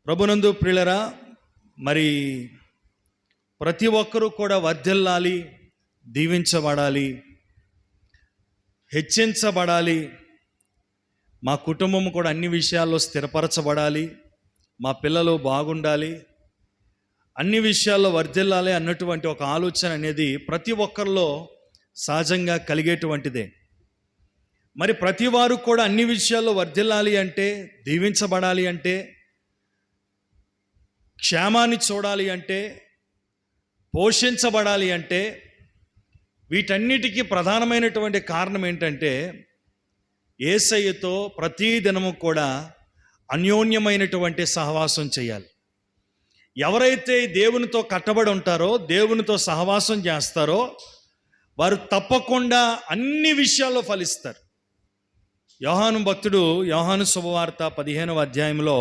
ప్రభునందు ప్రియులరా, మరి ప్రతి ఒక్కరూ కూడా వర్ధిల్లాలి, దీవించబడాలి, హెచ్చించబడాలి. మా కుటుంబం కూడా అన్ని విషయాల్లో స్థిరపరచబడాలి, మా పిల్లలు బాగుండాలి, అన్ని విషయాల్లో వర్ధిల్లాలి అన్నటువంటి ఒక ఆలోచన అనేది ప్రతి ఒక్కరిలో సహజంగా కలిగేటువంటిదే. మరి ప్రతి వారు కూడా అన్ని విషయాల్లో వర్ధిల్లాలి అంటే, దీవించబడాలి అంటే, క్షేమాన్ని చూడాలి అంటే, పోషించబడాలి అంటే, వీటన్నిటికీ ప్రధానమైనటువంటి కారణం ఏంటంటే యేసయ్యతో ప్రతి దినము కూడా అన్యోన్యమైనటువంటి సహవాసం చేయాలి. ఎవరైతే దేవునితో కట్టబడి ఉంటారో, దేవునితో సహవాసం చేస్తారో, వారు తప్పకుండా అన్ని విషయాల్లో ఫలిస్తారు. యోహాను భక్తుడు యోహాను శుభవార్త 15వ అధ్యాయంలో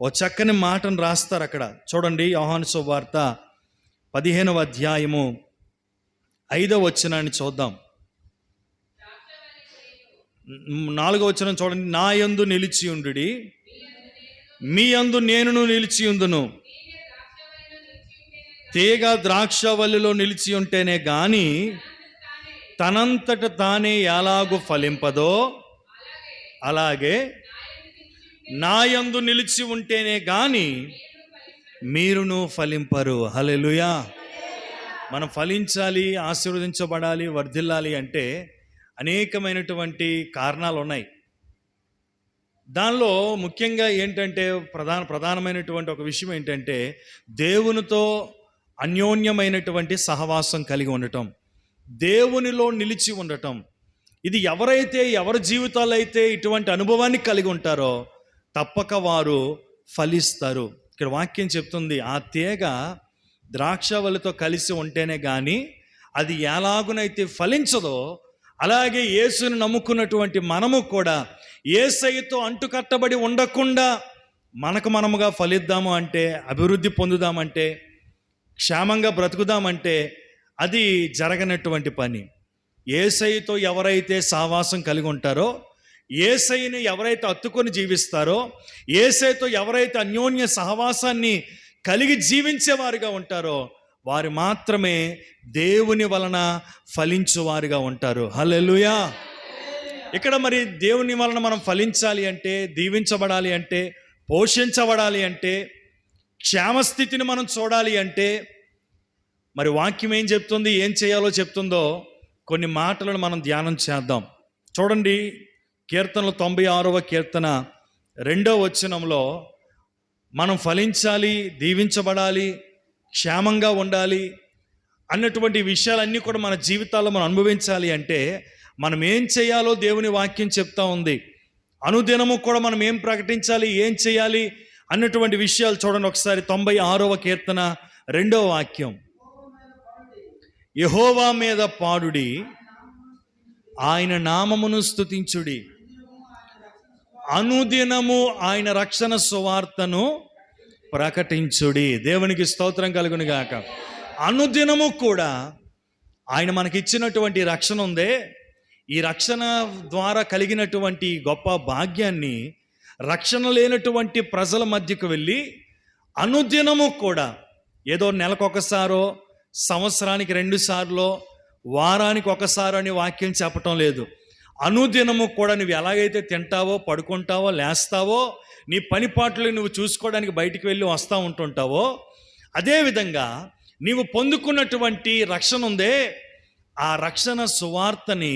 ఓ చక్కని మాటను రాస్తారు. అక్కడ చూడండి, యోహాను శుభవార్త 15వ అధ్యాయము 5వ వచనాన్ని చూద్దాం. 4వ వచనం చూడండి. నా యందు నిలిచి ఉండుడి, మీ యందు నేనును నిలిచి ఉందును. తీగ ద్రాక్షవల్లిలో నిలిచి ఉంటేనే గాని తనంతట తానే ఎలాగూ ఫలింపదో, అలాగే నా యందు నిలిచి ఉంటేనే గాని మీరును ఫలింపరు. హల్లెలూయా. మనం ఫలించాలి, ఆశీర్వదించబడాలి, వర్ధిల్లాలి అంటే అనేకమైనటువంటి కారణాలు ఉన్నాయి. దానిలో ముఖ్యంగా ఏంటంటే ప్రధానమైనటువంటి ఒక విషయం ఏంటంటే దేవునితో అన్యోన్యమైనటువంటి సహవాసం కలిగి ఉండటం, దేవునిలో నిలిచి ఉండటం. ఇది ఎవరి జీవితాల్లో అయితే ఇటువంటి అనుభవాన్ని కలిగి ఉంటారో తప్పక వారు ఫలిస్తారు. ఇక్కడ వాక్యం చెప్తుంది, ఆ తీగ ద్రాక్షవల్లితో కలిసి ఉంటేనే కానీ అది ఎలాగునైతే ఫలించదో, అలాగే యేసుని నమ్ముకున్నటువంటి మనము కూడా యేసయ్యతో అంటుకట్టబడి ఉండకుండా మనముగా ఫలిద్దాము అంటే, అభివృద్ధి పొందుదామంటే, క్షేమంగా బ్రతుకుదామంటే అది జరగనటువంటి పని. యేసయ్యతో ఎవరైతే సహవాసం కలిగి ఉంటారో, యేసయ్యని ఎవరైతే హత్తుకొని జీవిస్తారో, యేసయ్యతో ఎవరైతే అన్యోన్య సహవాసాన్ని కలిగి జీవించేవారుగా ఉంటారో వారు మాత్రమే దేవుని వలన ఫలించువారుగా ఉంటారు. హల్లెలూయా. ఇక్కడ మరి దేవుని వలన మనం ఫలించాలి అంటే, దీవించబడాలి అంటే, పోషించబడాలి అంటే, క్షేమస్థితిని మనం చూడాలి అంటే మరి వాక్యం ఏం చెప్తుంది, ఏం చేయాలో చెప్తుందో కొన్ని మాటలను మనం ధ్యానం చేద్దాం. చూడండి, కీర్తనలు 96వ కీర్తన 2వ వచనంలో మనం ఫలించాలి, దీవించబడాలి, క్షేమంగా ఉండాలి అన్నటువంటి విషయాలన్నీ కూడా మన జీవితాల్లో మనం అనుభవించాలి అంటే మనం ఏం చేయాలో దేవుని వాక్యం చెప్తా ఉంది. అనుదినము కూడా మనం ఏం ప్రకటించాలి, ఏం చేయాలి అన్నటువంటి విషయాలు చూడండి ఒకసారి. 96వ కీర్తన 2వ వాక్యం. యెహోవా మీద పాడుడి, ఆయన నామమును స్తుతించుడి, అనుదినము ఆయన రక్షణ సువార్తను ప్రకటించుడి. దేవునికి స్తోత్రం కలుగును గాక. అనుదినము కూడా ఆయన మనకిచ్చినటువంటి రక్షణ ఉందే, ఈ రక్షణ ద్వారా కలిగినటువంటి గొప్ప భాగ్యాన్ని రక్షణ లేనటువంటి ప్రజల మధ్యకు వెళ్ళి అనుదినము కూడా ఏదో నెలకొకసారో, సంవత్సరానికి 2 సార్లో, వారానికి ఒకసారి అని వాక్యం చెప్పటం లేదు. అనుదినము కూడా నువ్వు ఎలాగైతే తింటావో, పడుకుంటావో, లేస్తావో, నీ పనిపాట్లు నువ్వు చూసుకోవడానికి బయటికి వెళ్ళి వస్తూ ఉంటుంటావో, అదేవిధంగా నీవు పొందుకున్నటువంటి రక్షణ ఉందే, ఆ రక్షణ సువార్తని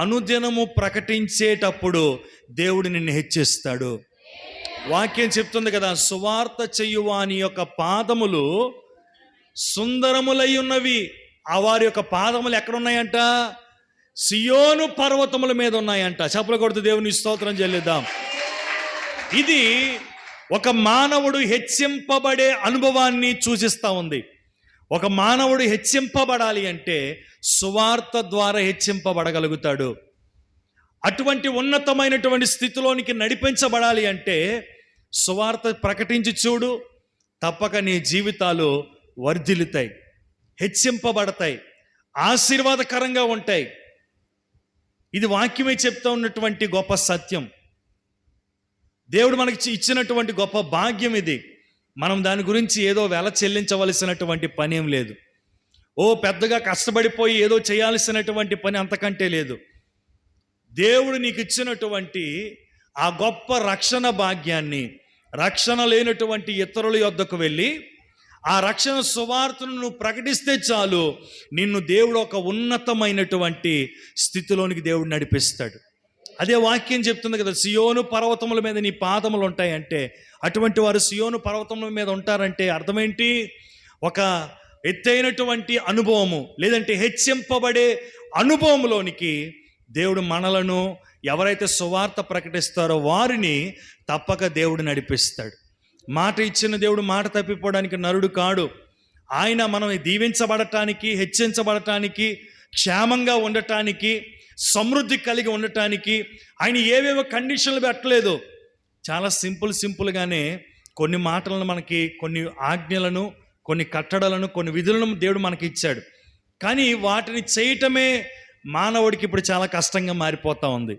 అనుదినము ప్రకటించేటప్పుడు దేవుడు నిన్ను హెచ్చిస్తాడు. వాక్యం చెప్తుంది కదా, సువార్త చెయ్యువాని యొక్క పాదములు సుందరములై ఉన్నవి. ఆ వారి యొక్క పాదములు ఎక్కడున్నాయంట? సియోను పర్వతముల మీద ఉన్నాయంట. చప్పలు కొడుతూ దేవుని స్తోత్రం చెల్లిద్దాం. ఇది ఒక మానవుడు హెచ్చింపబడే అనుభవాన్ని సూచిస్తూ ఉంది. ఒక మానవుడు హెచ్చింపబడాలి అంటే సువార్త ద్వారా హెచ్చింపబడగలుగుతాడు. అటువంటి ఉన్నతమైనటువంటి స్థితిలోనికి నడిపించబడాలి అంటే సువార్త ప్రకటించి చూడు, తప్పక నీ జీవితాలు వర్ధిల్లుతాయి, హెచ్చింపబడతాయి, ఆశీర్వాదకరంగా ఉంటాయి. ఇది వాక్యమే చెప్తా ఉన్నటువంటి గొప్ప సత్యం. దేవుడు మనకి ఇచ్చినటువంటి గొప్ప భాగ్యం ఇది. మనం దాని గురించి ఏదో వెల చెల్లించవలసినటువంటి పని ఏం లేదు. పెద్దగా కష్టపడిపోయి ఏదో చేయాల్సినటువంటి పని అంతకంటే లేదు. దేవుడు నీకు ఇచ్చినటువంటి ఆ గొప్ప రక్షణ భాగ్యాన్ని, రక్షణ లేనటువంటి ఇతరుల యొద్దకు వెళ్ళి ఆ రక్షణ సువార్తను నువ్వు ప్రకటిస్తే చాలు, నిన్ను దేవుడు ఒక ఉన్నతమైనటువంటి స్థితిలోనికి దేవుడు నడిపిస్తాడు. అదే వాక్యం చెప్తుంది కదా, సియోను పర్వతముల మీద నీ పాదములు ఉంటాయంటే, అటువంటి వారు సియోను పర్వతముల మీద ఉంటారంటే అర్థమేంటి? ఒక ఎత్తైనటువంటి అనుభవము, లేదంటే హెచ్చింపబడే అనుభవంలోనికి దేవుడు మనలను, ఎవరైతే సువార్త ప్రకటిస్తారో వారిని తప్పక దేవుడు నడిపిస్తాడు. మాట ఇచ్చిన దేవుడు మాట తప్పిపోవడానికి నరుడు కాడు. ఆయన మనం దీవించబడటానికి, హెచ్చించబడటానికి, క్షేమంగా ఉండటానికి, సమృద్ధి కలిగి ఉండటానికి ఆయన ఏవేవో కండిషన్లు పెట్టలేదు. చాలా సింపుల్గానే కొన్ని మాటలను మనకి, కొన్ని ఆజ్ఞలను, కొన్ని కట్టడలను, కొన్ని విధులను దేవుడు మనకి ఇచ్చాడు. కానీ వాటిని చేయటమే మానవుడికి ఇప్పుడు చాలా కష్టంగా మారిపోతూ ఉంది.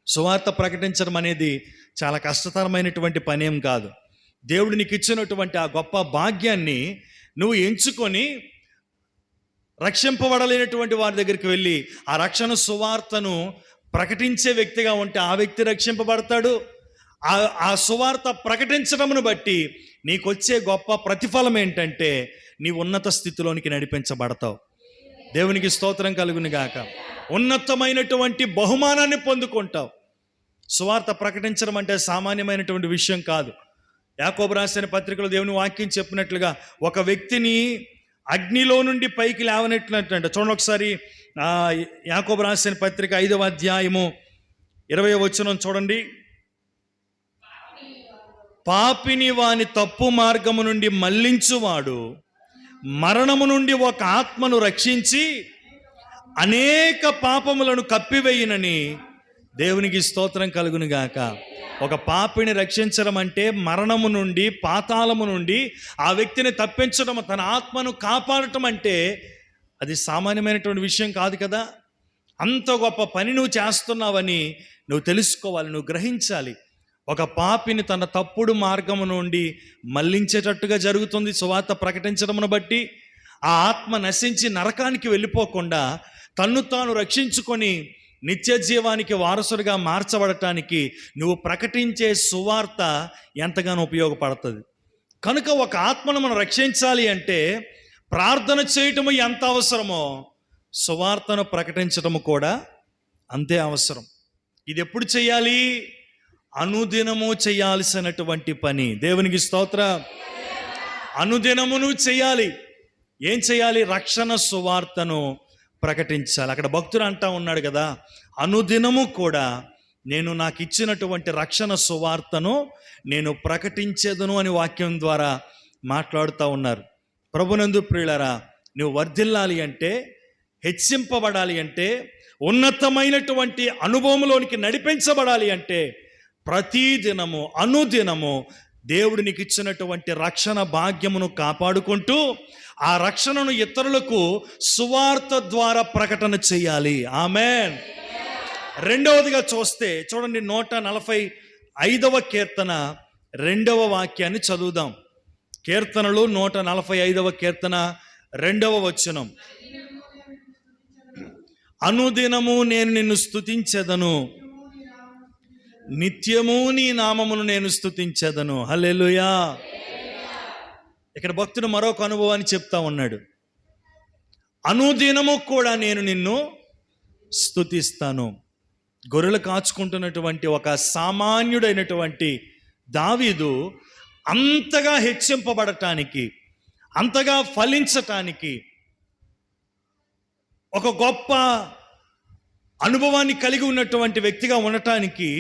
సువార్త ప్రకటించడం అనేది చాలా కష్టతరమైనటువంటి పని ఏం కాదు. దేవుడు నీకు ఇచ్చినటువంటి ఆ గొప్ప భాగ్యాన్ని నువ్వు ఎంచుకొని రక్షింపబడలేనటువంటి వారి దగ్గరికి వెళ్ళి ఆ రక్షణ సువార్తను ప్రకటించే వ్యక్తిగా ఉంటే ఆ వ్యక్తి రక్షింపబడతాడు. ఆ సువార్త ప్రకటించడమును బట్టి నీకు వచ్చే గొప్ప ప్రతిఫలం ఏంటంటే నీ ఉన్నత స్థితిలోనికి నడిపించబడతావు. దేవునికి స్తోత్రం కలుగును గాక. ఉన్నతమైనటువంటి బహుమానాన్ని పొందుకుంటావు. సువార్త ప్రకటించడం అంటే సామాన్యమైనటువంటి విషయం కాదు. యాకోబు రాసిన పత్రికలో దేవుని వాక్యం చెప్పినట్లుగా ఒక వ్యక్తిని అగ్నిలో నుండి పైకి లేవనెట్టినట్టు. చూడండి ఒకసారి యాకోబు రాసిన పత్రిక 5వ అధ్యాయము 20వ వచనం చూడండి. పాపిని వాని తప్పు మార్గము నుండి మళ్లించువాడు మరణము నుండి ఒక ఆత్మను రక్షించి అనేక పాపములను కప్పివేయునని దేవునికి స్తోత్రం కలుగును గాక. ఒక పాపిని రక్షించడం అంటే మరణము నుండి, పాతాళము నుండి ఆ వ్యక్తిని తప్పించడం, తన ఆత్మను కాపాడటం అంటే అది సామాన్యమైనటువంటి విషయం కాదు కదా. అంత గొప్ప పని నువ్వు చేస్తున్నావని నువ్వు తెలుసుకోవాలి, నువ్వు గ్రహించాలి. ఒక పాపిని తన తప్పుడు మార్గము నుండి మళ్లించేటట్టుగా జరుగుతుంది సువార్త ప్రకటించడమును బట్టి. ఆ ఆత్మ నశించి నరకానికి వెళ్ళిపోకుండా తన్ను తాను రక్షించుకొని నిత్య జీవానికి వారసుడిగా మార్చబడటానికి నువ్వు ప్రకటించే సువార్త ఎంతగానో ఉపయోగపడుతుంది. కనుక ఒక ఆత్మను మనం రక్షించాలి అంటే ప్రార్థన చేయటము ఎంత అవసరమో సువార్తను ప్రకటించటము కూడా అంతే అవసరం. ఇది ఎప్పుడు చేయాలి? అనుదినము చేయాల్సినటువంటి పని. దేవునికి స్తోత్రం. అనుదినమును చేయాలి. ఏం చేయాలి? రక్షణ సువార్తను ప్రకటించాలి. అక్కడ భక్తుడు అంటా ఉన్నాడు కదా, అనుదినము కూడా నేను నాకు ఇచ్చినటువంటి రక్షణ సువార్తను నేను ప్రకటించేదను అని వాక్యం ద్వారా మాట్లాడుతూ ఉన్నారు. ప్రభునందు ప్రియులారా, నువ్వు వర్ధిల్లాలి అంటే, హెచ్చింపబడాలి అంటే, ఉన్నతమైనటువంటి అనుభవంలోనికి నడిపించబడాలి అంటే ప్రతిదినము, అనుదినము దేవుడు నీకు ఇచ్చినటువంటి రక్షణ భాగ్యమును కాపాడుకుంటూ ఆ రక్షణను ఇతరులకు సువార్త ద్వారా ప్రకటన చేయాలి. ఆమేన్. రెండవదిగా చూడండి 145వ కీర్తన 2వ వాక్యాన్ని చదువుదాం. కీర్తనలు 145వ కీర్తన 2వ వచనం. అనుదినము నేను నిన్ను స్తుతించెదను, నిత్యము నీ నామమును నేను స్తుతించెదను. హల్లెలూయా. ఇక్కడ భక్తుడు మరొక అనుభవాన్ని చెప్తా ఉన్నాడు. అనుదినము కూడా నేను నిన్ను స్తుతిస్తాను. గొర్రెలు కాచుకుంటున్నటువంటి ఒక సామాన్యుడైనటువంటి దావీదు అంతగా హెచ్చింపబడటానికి, అంతగా ఫలించటానికి, ఒక గొప్ప అనుభవాన్ని కలిగి ఉన్నటువంటి వ్యక్తిగా ఉండటానికి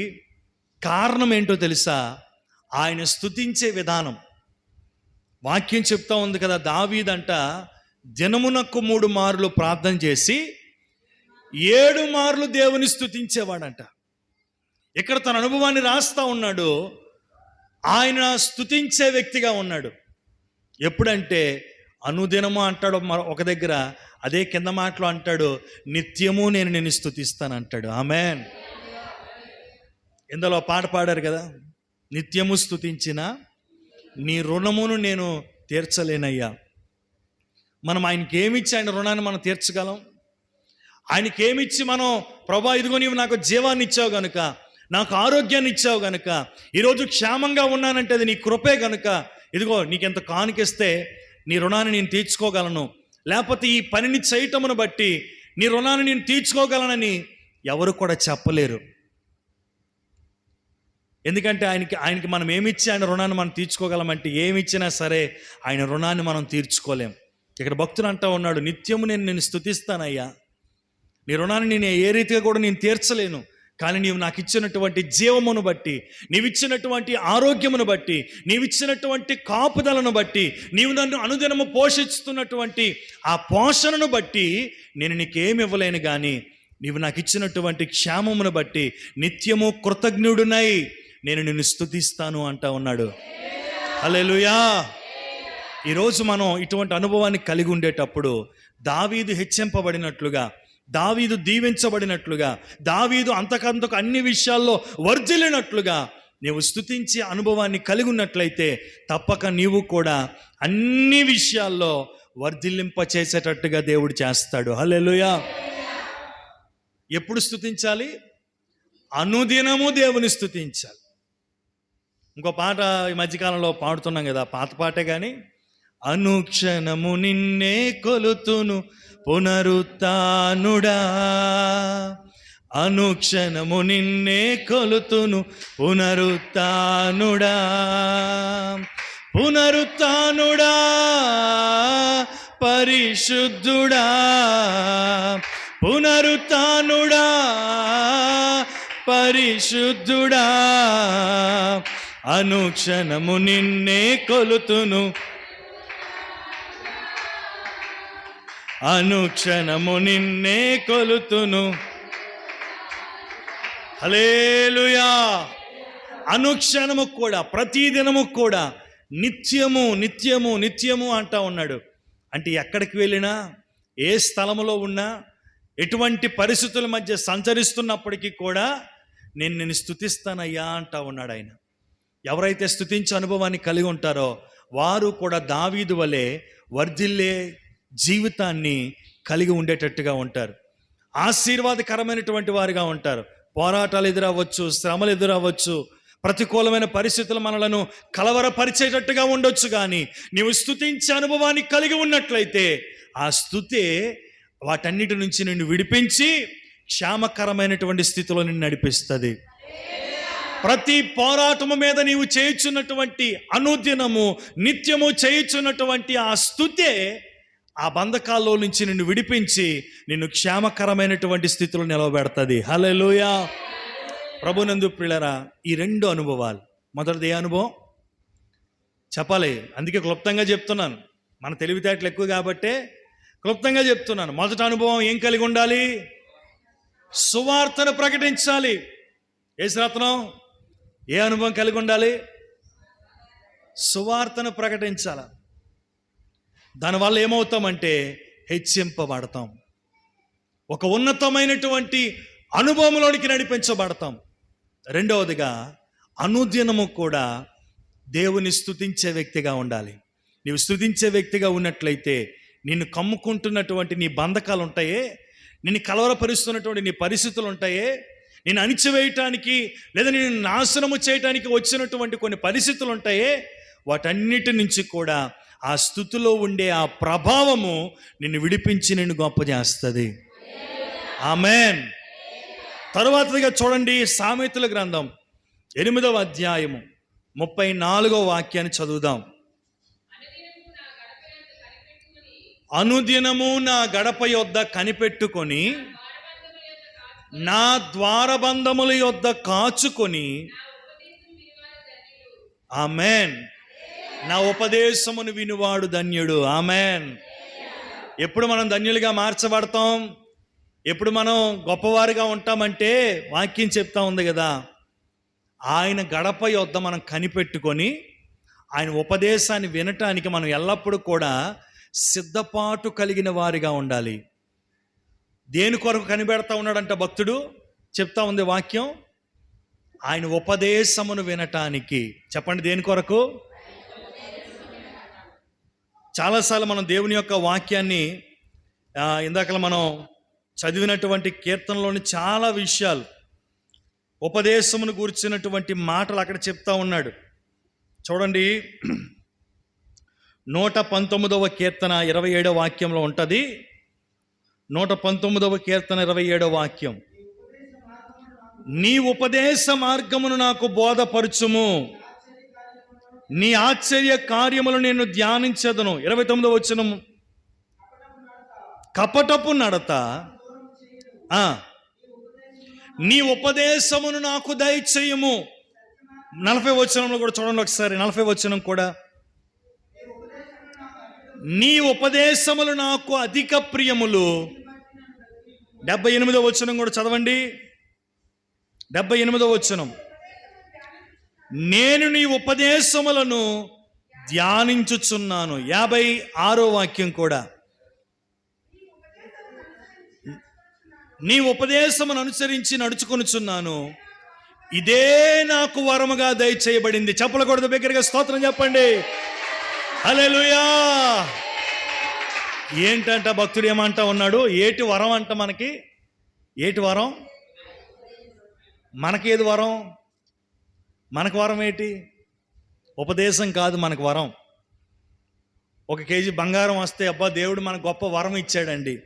కారణం ఏంటో తెలుసా? ఆయన స్తుతించే విధానం. వాక్యం చెప్తా ఉంది కదా, దావీదంట దినమునకు 3 మార్లు ప్రార్థన చేసి 7 మార్లు దేవుని స్తుతించేవాడంట. ఇక్కడ తన అనుభవాన్ని రాస్తా ఉన్నాడు. ఆయన స్తుతించే వ్యక్తిగా ఉన్నాడు. ఎప్పుడంటే అనుదినము అంటాడు ఒక దగ్గర, అదే కింద మాటలో అంటాడు నిత్యము నేను నిన్ను స్తుతిస్తాను అంటాడు. ఆమేన్. ఇందులో పాట పాడారు కదా, నిత్యము స్తుతించిన నీ రుణమును నేను తీర్చలేనయ్యా. మనం ఆయనకి ఏమిచ్చి ఆయన రుణాన్ని మనం తీర్చగలం? ఆయనకి ఏమిచ్చి మనం, ప్రభా ఇదిగో నీవు నాకు జీవాన్ని ఇచ్చావు గనుక, నాకు ఆరోగ్యాన్ని ఇచ్చావు గనుక, ఈరోజు క్షేమంగా ఉన్నానంటే అది నీ కృపే గనుక, ఇదిగో నీకెంత కానుకిస్తే నీ రుణాన్ని నేను తీర్చుకోగలను, లేకపోతే ఈ పనిని చేయటమును బట్టి నీ రుణాన్ని నేను తీర్చుకోగలనని ఎవరు కూడా చెప్పలేరు. ఎందుకంటే ఆయనకి మనం ఏమిచ్చి ఆయన రుణాన్ని మనం తీర్చుకోగలమంటే, ఏమిచ్చినా సరే ఆయన రుణాన్ని మనం తీర్చుకోలేం. ఇక్కడ భక్తుడు అంటా ఉన్నాడు, నిత్యము నేను స్తుతిస్తానయ్యా, నీ రుణాన్ని నేను ఏ రీతిగా కూడా నేను తీర్చలేను, కానీ నీవు నాకు ఇచ్చినటువంటి జీవమును బట్టి, నీవిచ్చినటువంటి ఆరోగ్యమును బట్టి, నీవిచ్చినటువంటి కాపుదలను బట్టి, నీవు నన్ను అనుదినము పోషిస్తున్నటువంటి ఆ పోషణను బట్టి నేను నీకేమి ఇవ్వలేను, కానీ నీవు నాకు ఇచ్చినటువంటి క్షేమమును బట్టి నిత్యము కృతజ్ఞుడునై నేను నిన్ను స్తుతిస్తాను అంటా ఉన్నాడు. హల్లెలూయా. ఈరోజు మనం ఇటువంటి అనుభవాన్ని కలిగి ఉండేటప్పుడు దావీదు హెచ్చింపబడినట్లుగా, దావీదు దీవించబడినట్లుగా, దావీదు అంతకంతకు అన్ని విషయాల్లో వర్ధిల్లినట్లుగా నీవు స్తుతించే అనుభవాన్ని కలిగి ఉన్నట్లయితే తప్పక నీవు కూడా అన్ని విషయాల్లో వర్ధిల్లింప చేసేటట్టుగా దేవుడు చేస్తాడు. హల్లెలూయా. ఎప్పుడు స్తుతించాలి? అనుదినము దేవుని స్తుతించాలి. ఇంకో పాట ఈ మధ్యకాలంలో పాడుతున్నాం కదా, పాత పాటే కానీ, అనుక్షణము నిన్నే కొలుతును పునరుత్థానుడా, అనుక్షణము నిన్నే కొలుతును పునరుత్థానుడా, పునరుత్థానుడా పరిశుద్ధుడా, పునరుత్థానుడా పరిశుద్ధుడా, అనుక్షణము నిన్నే కొలుతును, అనుక్షణము నిన్నే కొలుతును. హల్లెలూయా. అనుక్షణము కూడా, ప్రతిదినము కూడా, నిత్యము నిత్యము నిత్యము అంటా ఉన్నాడు. అంటే ఎక్కడికి వెళ్ళినా, ఏ స్థలములో ఉన్నా, ఎటువంటి పరిస్థితుల మధ్య సంచరిస్తున్నప్పటికీ కూడా నేను నిన్ను స్తుతిస్తానయ్యా అంటా ఉన్నాడు ఆయన. ఎవరైతే స్తుతించే అనుభవాన్ని కలిగి ఉంటారో వారు కూడా దావీదు వలె వర్ధిల్లే జీవితాన్ని కలిగి ఉండేటట్టుగా ఉంటారు. ఆశీర్వాదకరమైనటువంటి వారుగా ఉంటారు. పోరాటాలు ఎదురవ్వచ్చు, శ్రమలు ఎదురవ్వచ్చు, ప్రతికూలమైన పరిస్థితులు మనలను కలవరపరిచేటట్టుగా ఉండొచ్చు, కానీ నీవు స్తుతించే అనుభవాన్ని కలిగి ఉన్నట్లయితే ఆ స్తుతే వాటన్నిటి నుంచి నిన్ను విడిపించి క్షేమకరమైనటువంటి స్థితిలో నిన్ను నడిపిస్తుంది. ప్రతి పోరాటము మీద నీవు చేయుచున్నటువంటి అనుదినము నిత్యము చేయుచున్నటువంటి ఆ స్తుతే ఆ బంధకాల్లో నుంచి నిన్ను విడిపించి నిన్ను క్షేమకరమైనటువంటి స్థితిలో నిలవబెడుతుంది. హల్లెలూయా. ప్రభునందు ప్రియులారా, ఈ రెండు అనుభవాలు, మొదటిది ఏ అనుభవం చెప్పాలి, అందుకే క్లుప్తంగా చెప్తున్నాను. మన తెలివితేటలు ఎక్కువ కాబట్టే క్లుప్తంగా చెప్తున్నాను. మొదటి అనుభవం ఏం కలిగి ఉండాలి? సువార్తను ప్రకటించాలి. యేసురత్నం ఏ అనుభవం కలిగి ఉండాలి? సువార్తను ప్రకటించాలి. దానివల్ల ఏమవుతామంటే హెచ్చింపబడతాం, ఒక ఉన్నతమైనటువంటి అనుభవంలోనికి నడిపించబడతాం. రెండవదిగా అనుదినము కూడా దేవుని స్తుతించే వ్యక్తిగా ఉండాలి. నీవు స్తుతించే వ్యక్తిగా ఉన్నట్లయితే నిన్ను కమ్ముకుంటున్నటువంటి నీ బంధకాలు ఉంటాయే, నిన్ను కలవరపరుస్తున్నటువంటి నీ పరిస్థితులు ఉంటాయే, నేను అణిచివేయటానికి లేదా నేను నాశనము చేయటానికి వచ్చినటువంటి కొన్ని పరిస్థితులు ఉంటాయే, వాటన్నిటి నుంచి కూడా ఆ స్తుతిలో ఉండే ఆ ప్రభావము నిన్ను విడిపించి నిన్ను గొప్ప చేస్తుంది. ఆమేన్. తరువాతగా చూడండి, సామెతల గ్రంథం 8వ అధ్యాయము 34వ వాక్యాన్ని చదువుదాం. అనుదినము నా గడప యొద్ద కనిపెట్టుకొని, నా ద్వారబంధముల యొద్ద కాచుకొని, ఆమేన్, నా ఉపదేశమును వినువాడు ధన్యుడు. ఆమేన్. ఎప్పుడు మనం ధన్యులుగా మార్చబడతాం, ఎప్పుడు మనం గొప్పవారిగా ఉంటామంటే వాక్యం చెప్తా ఉంది కదా, ఆయన గడప యొద్ద మనం కనిపెట్టుకొని ఆయన ఉపదేశాన్ని వినటానికి మనం ఎల్లప్పుడూ కూడా సిద్ధపాటు కలిగిన వారిగా ఉండాలి. దేని కొరకు కనిపెడతా ఉన్నాడంట భక్తుడు? చెప్తా ఉంది వాక్యం, ఆయన ఉపదేశమును వినటానికి. చెప్పండి, దేని కొరకు? చాలాసార్లు మనం దేవుని యొక్క వాక్యాన్ని ఇందాక మనం చదివినటువంటి కీర్తనలోని చాలా విషయాలు, ఉపదేశమును గూర్చినటువంటి మాటలు అక్కడ చెప్తా ఉన్నాడు. చూడండి, 119వ కీర్తన 27వ వాక్యంలో ఉంటుంది. 119వ కీర్తన 27వ వాక్యం, నీ ఉపదేశ మార్గమును నాకు బోధపరచుము, నీ ఆశ్చర్య కార్యములు నేను ధ్యానించదును. 29వ వచనం, కపటపు నడత నీ ఉపదేశమును నాకు దయచేయము. 40వ వచనంలో కూడా చూడండి ఒకసారి, 40వ వచనం కూడా, నీ ఉపదేశములు నాకు అధిక ప్రియములు. 78వ వచనం కూడా చదవండి, 78వ వచనం, నేను నీ ఉపదేశములను ధ్యానించుచున్నాను. 56వ వాక్యం కూడా, నీ ఉపదేశమును అనుసరించి నడుచుకొనుచున్నాను, ఇదే నాకు వరముగా దయచేయబడింది. చెప్పకూడదు, బిగ్గరగా స్తోత్రం చెప్పండి. హల్లెలూయా. ఏంటంట భక్తుడు ఏమంటా ఉన్నాడు? ఏటి వరం అంట మనకి? ఏటి వరం? మనకేది వరం? మనకు వరం ఏంటి? ఉపదేశం కాదు మనకు వరం. 1 కేజీ బంగారం వస్తే అబ్బా దేవుడు మనకు గొప్ప వరం ఇచ్చాడండి.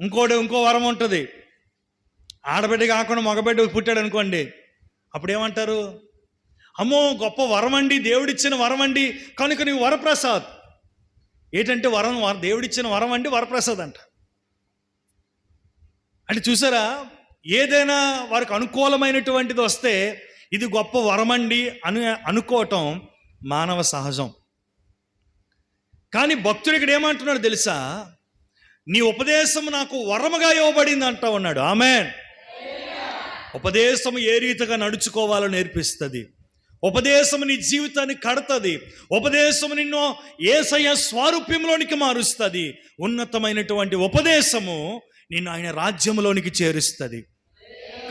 ఇంకో వరం ఉంటుంది. ఆడబిడ్డ కాకుండా మగబిడ్డ పుట్టాడు అనుకోండి, అప్పుడు ఏమంటారు? అమ్మో గొప్ప వరం అండి, దేవుడిచ్చిన వరం అండి, కనుక నీవు వరప్రసాద్. ఏంటంటే వరం, దేవుడిచ్చిన వరం అండి వరప్రసాద్ అంట. అంటే చూసారా, ఏదైనా వారికి అనుకూలమైనటువంటిది వస్తే ఇది గొప్ప వరమండి అని అనుకోవటం మానవ సహజం. కానీ భక్తుడు ఇక్కడ ఏమంటున్నాడు తెలుసా? నీ ఉపదేశం నాకు వరముగా ఇవ్వబడింది అంటా ఉన్నాడు. ఆమేన్. ఉపదేశం ఏ రీతిగా నడుచుకోవాలో నేర్పిస్తుంది. ఉపదేశం నీ జీవితాన్ని కడతది. ఉపదేశం నిన్ను యేసయ్య స్వారూప్యంలోనికి మారుస్తుంది. ఉన్నతమైనటువంటి ఉపదేశము నిన్ను ఆయన రాజ్యంలోనికి చేరుస్తుంది.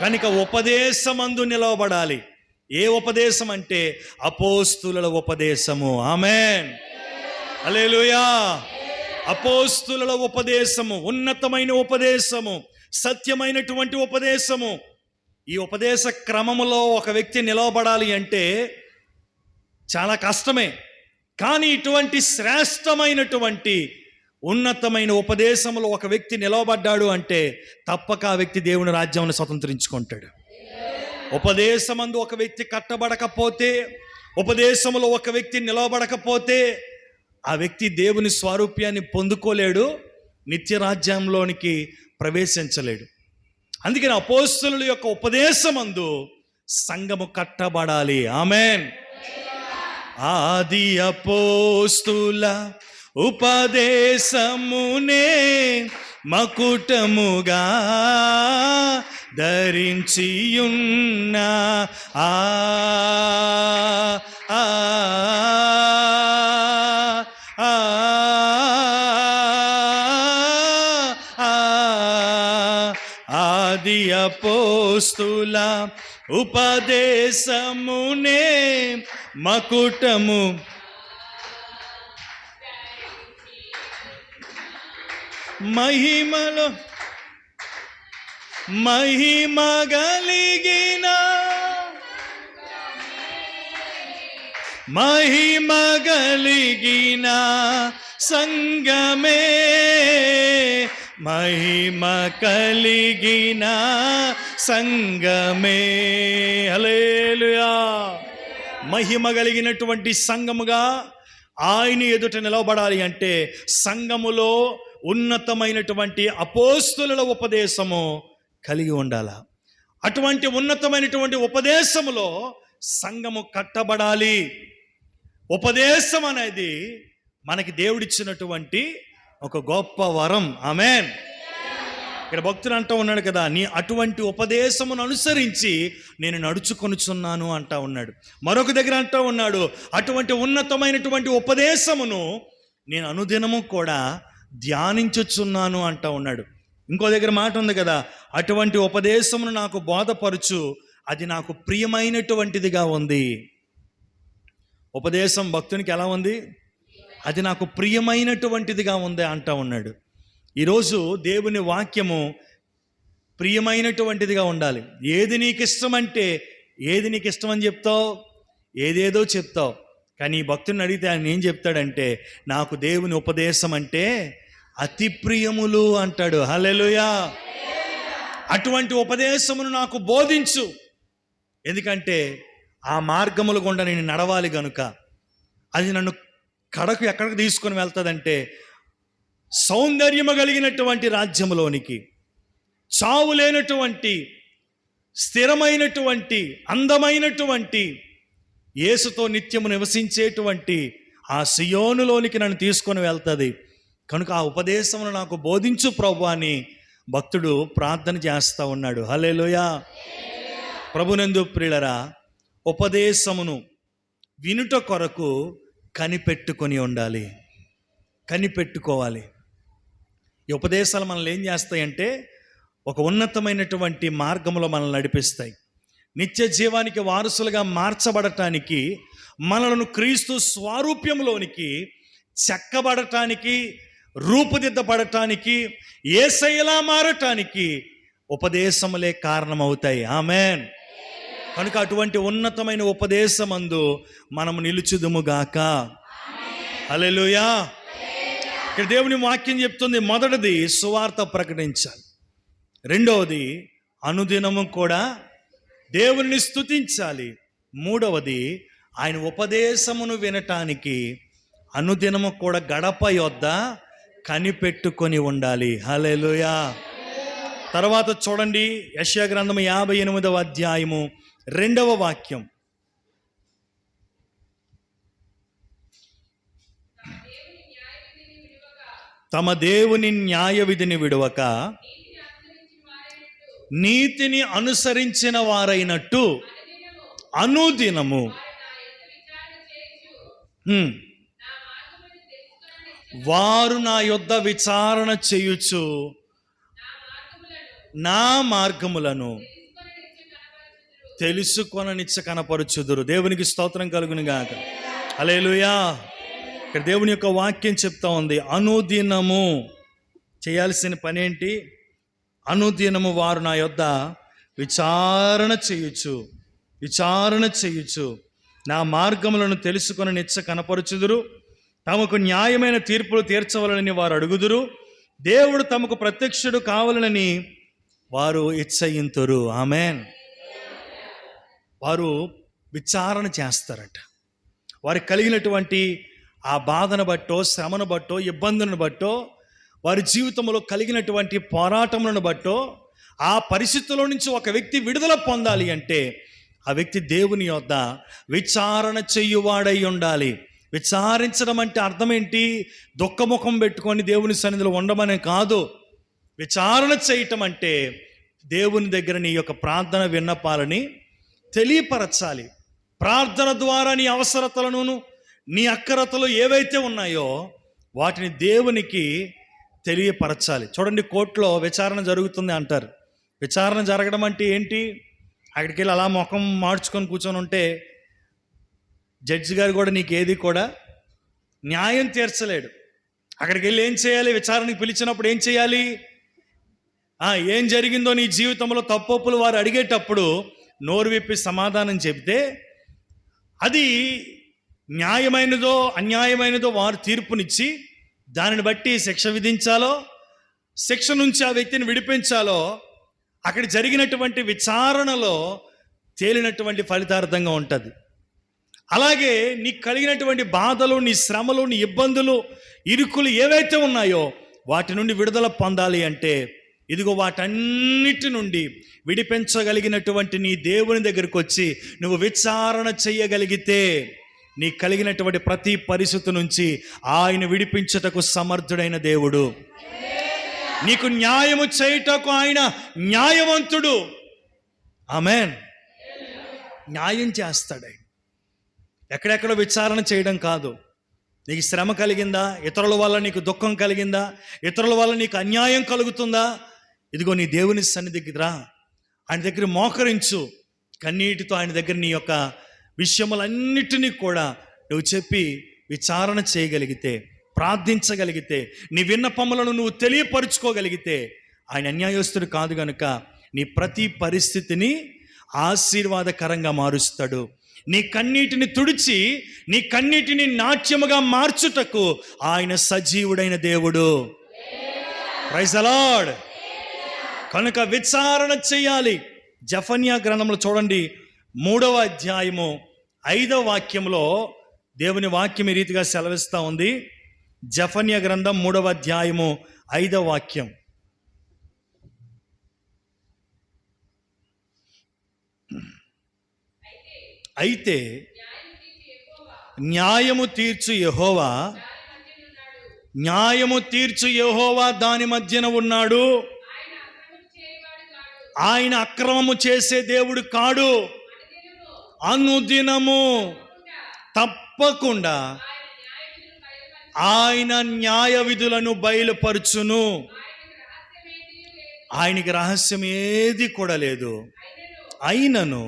కనుక ఉపదేశమందు నిలవబడాలి. ఏ ఉపదేశం అంటే అపోస్తుల ఉపదేశము. ఆమేన్, హల్లెలూయా. అపోస్తుల ఉపదేశము, ఉన్నతమైన ఉపదేశము, సత్యమైనటువంటి ఉపదేశము. ఈ ఉపదేశ క్రమములో ఒక వ్యక్తి నిలవబడాలి అంటే చాలా కష్టమే. కానీ ఇటువంటి శ్రేష్టమైనటువంటి ఉన్నతమైన ఉపదేశంలో ఒక వ్యక్తి నిలవబడ్డాడు అంటే తప్పక ఆ వ్యక్తి దేవుని రాజ్యాన్ని స్వతంత్రించుకుంటాడు. ఉపదేశమందు ఒక వ్యక్తి కట్టబడకపోతే, ఉపదేశంలో ఒక వ్యక్తి నిలవబడకపోతే ఆ వ్యక్తి దేవుని స్వారూప్యాన్ని పొందుకోలేడు, నిత్య రాజ్యంలోనికి ప్రవేశించలేడు. అందుకని అపోస్తలుల యొక్క ఉపదేశమందు సంఘము కట్టబడాలి. ఆమేన్. ఆది అపోస్తుల ఉపదేశమునే మకుటముగా ధరించియున్న ఆది అపోస్తుల ఉపదేశమునే మకుటము మహిమలో మహిమగలిగిన సంగమే, మహిమ కలిగిన సంగమే. హల్లెలూయా. మహిమ కలిగినటువంటి సంఘముగా ఆయన ఎదుట నిలవబడాలి అంటే సంఘములో ఉన్నతమైనటువంటి అపోస్తుల ఉపదేశము కలిగి ఉండాలి. అటువంటి ఉన్నతమైనటువంటి ఉపదేశములో సంఘము కట్టబడాలి. ఉపదేశం అనేది మనకి దేవుడిచ్చినటువంటి ఒక గొప్ప వరం. ఆమేన్. ఇక్కడ భక్తుడు అంటూ ఉన్నాడు కదా, నీ అటువంటి ఉపదేశమును అనుసరించి నేను నడుచుకొనుచున్నాను అంటా ఉన్నాడు. మరొక దగ్గర అంటూ ఉన్నాడు, అటువంటి ఉన్నతమైనటువంటి ఉపదేశమును నేను అనుదినము కూడా ధ్యానించుచున్నాను అంటా ఉన్నాడు. ఇంకో దగ్గర మాట ఉంది కదా, అటువంటి ఉపదేశమును నాకు బోధపరచు, అది నాకు ప్రియమైనటువంటిదిగా ఉంది. ఉపదేశం భక్తునికి ఎలా ఉంది? అది నాకు ప్రియమైనటువంటిదిగా ఉంది అంటా ఉన్నాడు. ఈరోజు దేవుని వాక్యము ప్రియమైనటువంటిదిగా ఉండాలి. ఏది నీకు ఇష్టం అంటే ఏది నీకు ఇష్టం అని చెప్తావు, ఏదేదో చెప్తావు. కానీ ఈ భక్తుని అడిగితే ఆయన ఏం చెప్తాడంటే నాకు దేవుని ఉపదేశం అంటే అతి ప్రియములు అంటాడు. హల్లెలూయా. అటువంటి ఉపదేశమును నాకు బోధించు, ఎందుకంటే ఆ మార్గముల గుండా నేను నడవాలి గనుక. అది నన్ను కడకు ఎక్కడికి తీసుకొని వెళ్తుందంటే సౌందర్యము కలిగినటువంటి రాజ్యములోనికి, చావు లేనటువంటి స్థిరమైనటువంటి అందమైనటువంటి యేసుతో నిత్యము నివసించేటువంటి ఆ సియోనులోనికి నన్ను తీసుకొని వెళ్తుంది. కనుక ఆ ఉపదేశమును నాకు బోధించు ప్రభు అని భక్తుడు ప్రార్థన చేస్తూ ఉన్నాడు. హల్లెలూయా. ప్రభునందు ప్రియులరా, ఉపదేశమును వినుట కొరకు కనిపెట్టుకొని ఉండాలి, కనిపెట్టుకోవాలి. ఈ ఉపదేశాలు మనల్ని ఏం చేస్తాయంటే ఒక ఉన్నతమైనటువంటి మార్గంలో మనల్ని నడిపిస్తాయి. నిత్య జీవానికి వారసులుగా మార్చబడటానికి, మనలను క్రీస్తు స్వారూప్యంలోనికి చెక్కబడటానికి, రూపుదిద్దబడటానికి, యేసయ్యలా మారటానికి ఉపదేశములే కారణమవుతాయి. ఆమేన్. కనుక అటువంటి ఉన్నతమైన ఉపదేశమందు మనము నిలుచుదుముగాక. హల్లెలూయా. ఇక్కడ దేవుని వాక్యం చెప్తుంది, మొదటిది సువార్త ప్రకటించాలి, రెండవది అనుదినము కూడా దేవుని స్తుతించాలి, మూడవది ఆయన ఉపదేశమును వినటానికి అనుదినము కూడా గడప యొద్ద కనిపెట్టుకొని ఉండాలి. హల్లెలూయా. తర్వాత చూడండి, యెషయా గ్రంథము 58వ అధ్యాయము 2వ వాక్యం. తమ దేవుని న్యాయ విధిని విడువక నీతిని అనుసరించిన వారైనట్టు అనుదినము వారు నా యొద్ద విచారణ చేయుచు నా మార్గములను తెలుసుకొననిచ్చ కనపరుచుదురు. దేవునికి స్తోత్రం కలుగును గాక. హల్లెలూయా. ఇక్కడ దేవుని యొక్క వాక్యం చెప్తా ఉంది, అనుదినము చేయాల్సిన పని ఏంటి? అనుదినము వారు నా యొద్ద విచారణ చేయుచు నా మార్గములను తెలుసుకొని నిచ్చ కనపరుచుదురు. తమకు న్యాయమైన తీర్పులు తీర్చవలనని వారు అడుగుదురు. దేవుడు తమకు ప్రత్యక్షుడు కావాలనని వారు ఇచ్చయింతురు. ఆమేన్. వారు విచారణ చేస్తారట. వారికి కలిగినటువంటి ఆ బాధను బట్టో, శ్రమను బట్టో, ఇబ్బందులను బట్టో, వారి జీవితంలో కలిగినటువంటి పోరాటములను బట్టో, ఆ పరిస్థితుల్లో నుంచి ఒక వ్యక్తి విడుదల పొందాలి అంటే ఆ వ్యక్తి దేవుని యొద్ద విచారణ చెయ్యువాడై ఉండాలి. విచారించడం అంటే అర్థం ఏంటి? దుఃఖముఖం పెట్టుకొని దేవుని సన్నిధిలో ఉండమనే కాదు. విచారణ చేయటం అంటే దేవుని దగ్గర నీ యొక్క ప్రార్థన విన్నపాలని తెలియపరచాలి. ప్రార్థన ద్వారా నీ అవసరతలను, నీ అక్కరతలు ఏవైతే ఉన్నాయో వాటిని దేవునికి తెలియపరచాలి. చూడండి, కోర్టులో విచారణ జరుగుతుంది అంటారు. విచారణ జరగడం అంటే ఏంటి? అక్కడికి వెళ్ళి అలా ముఖం మార్చుకొని కూర్చొని ఉంటే జడ్జి గారు కూడా నీకు ఏది కూడా న్యాయం తీర్చలేడు. అక్కడికి వెళ్ళి ఏం చేయాలి? విచారణకు పిలిచినప్పుడు ఏం చేయాలి? ఏం జరిగిందో నీ జీవితంలో తప్పొప్పులు వారు అడిగేటప్పుడు నోరు విప్పి సమాధానం చెబితే అది న్యాయమైనదో అన్యాయమైనదో వారు తీర్పునిచ్చి దానిని బట్టి శిక్ష విధించాలో, శిక్ష నుంచి ఆ వ్యక్తిని విడిపించాలో అక్కడ జరిగినటువంటి విచారణలో తేలినటువంటి ఫలితార్థంగా ఉంటుంది. అలాగే నీకు కలిగినటువంటి బాధలు, నీ శ్రమలు, నీ ఇబ్బందులు, ఇరుకులు ఏవైతే ఉన్నాయో వాటి నుండి విడుదల పొందాలి అంటే ఇదిగో వాటన్నిటి నుండి విడిపించగలిగినటువంటి నీ దేవుని దగ్గరికి వచ్చి నువ్వు విచారణ చేయగలిగితే నీ కలిగినటువంటి ప్రతి పరిస్థితి నుంచి ఆయన విడిపించుటకు సమర్థుడైన దేవుడు. నీకు న్యాయము చేయుటకు ఆయన న్యాయవంతుడు. ఆమేన్. న్యాయం చేస్తాడు ఆయన. ఎక్కడెక్కడో విచారణ చేయడం కాదు. నీకు శ్రమ కలిగిందా? ఇతరుల వల్ల నీకు దుఃఖం కలిగిందా? ఇతరుల వల్ల నీకు అన్యాయం కలుగుతుందా? ఇదిగో నీ దేవుని సన్నిధికి రా, ఆయన దగ్గర మోకరించు, కన్నీటితో ఆయన దగ్గర నీ యొక్క విషయములన్నిటినీ కూడా నువ్వు చెప్పి విచారణ చేయగలిగితే, ప్రార్థించగలిగితే, నీ విన్నపములను నువ్వు తెలియపరుచుకోగలిగితే, ఆయన అన్యాయస్తుడు కాదు గనుక నీ ప్రతి పరిస్థితిని ఆశీర్వాదకరంగా మారుస్తాడు. నీ కన్నీటిని తుడిచి నీ కన్నీటిని నాట్యముగా మార్చుటకు ఆయన సజీవుడైన దేవుడు. Praise the lord. కనుక విచారణ చేయాలి. జెఫన్యా గ్రంథంలో చూడండి, 3వ అధ్యాయము 5వ వాక్యంలో దేవుని వాక్యం ఈ రీతిగా సెలవిస్తూ ఉంది. జెఫన్యా గ్రంథం 3వ అధ్యాయము 5వ వాక్యం. అయితే న్యాయము తీర్చు యెహోవా, న్యాయము తీర్చు యెహోవా దాని మధ్యన ఉన్నాడు. ఆయన అక్రమము చేసే దేవుడు కాడు. అనుదినము తప్పకుండా ఆయన న్యాయ విధులను బయలుపరచును. ఆయనకి రహస్యం ఏది కూడా లేదు. అయినను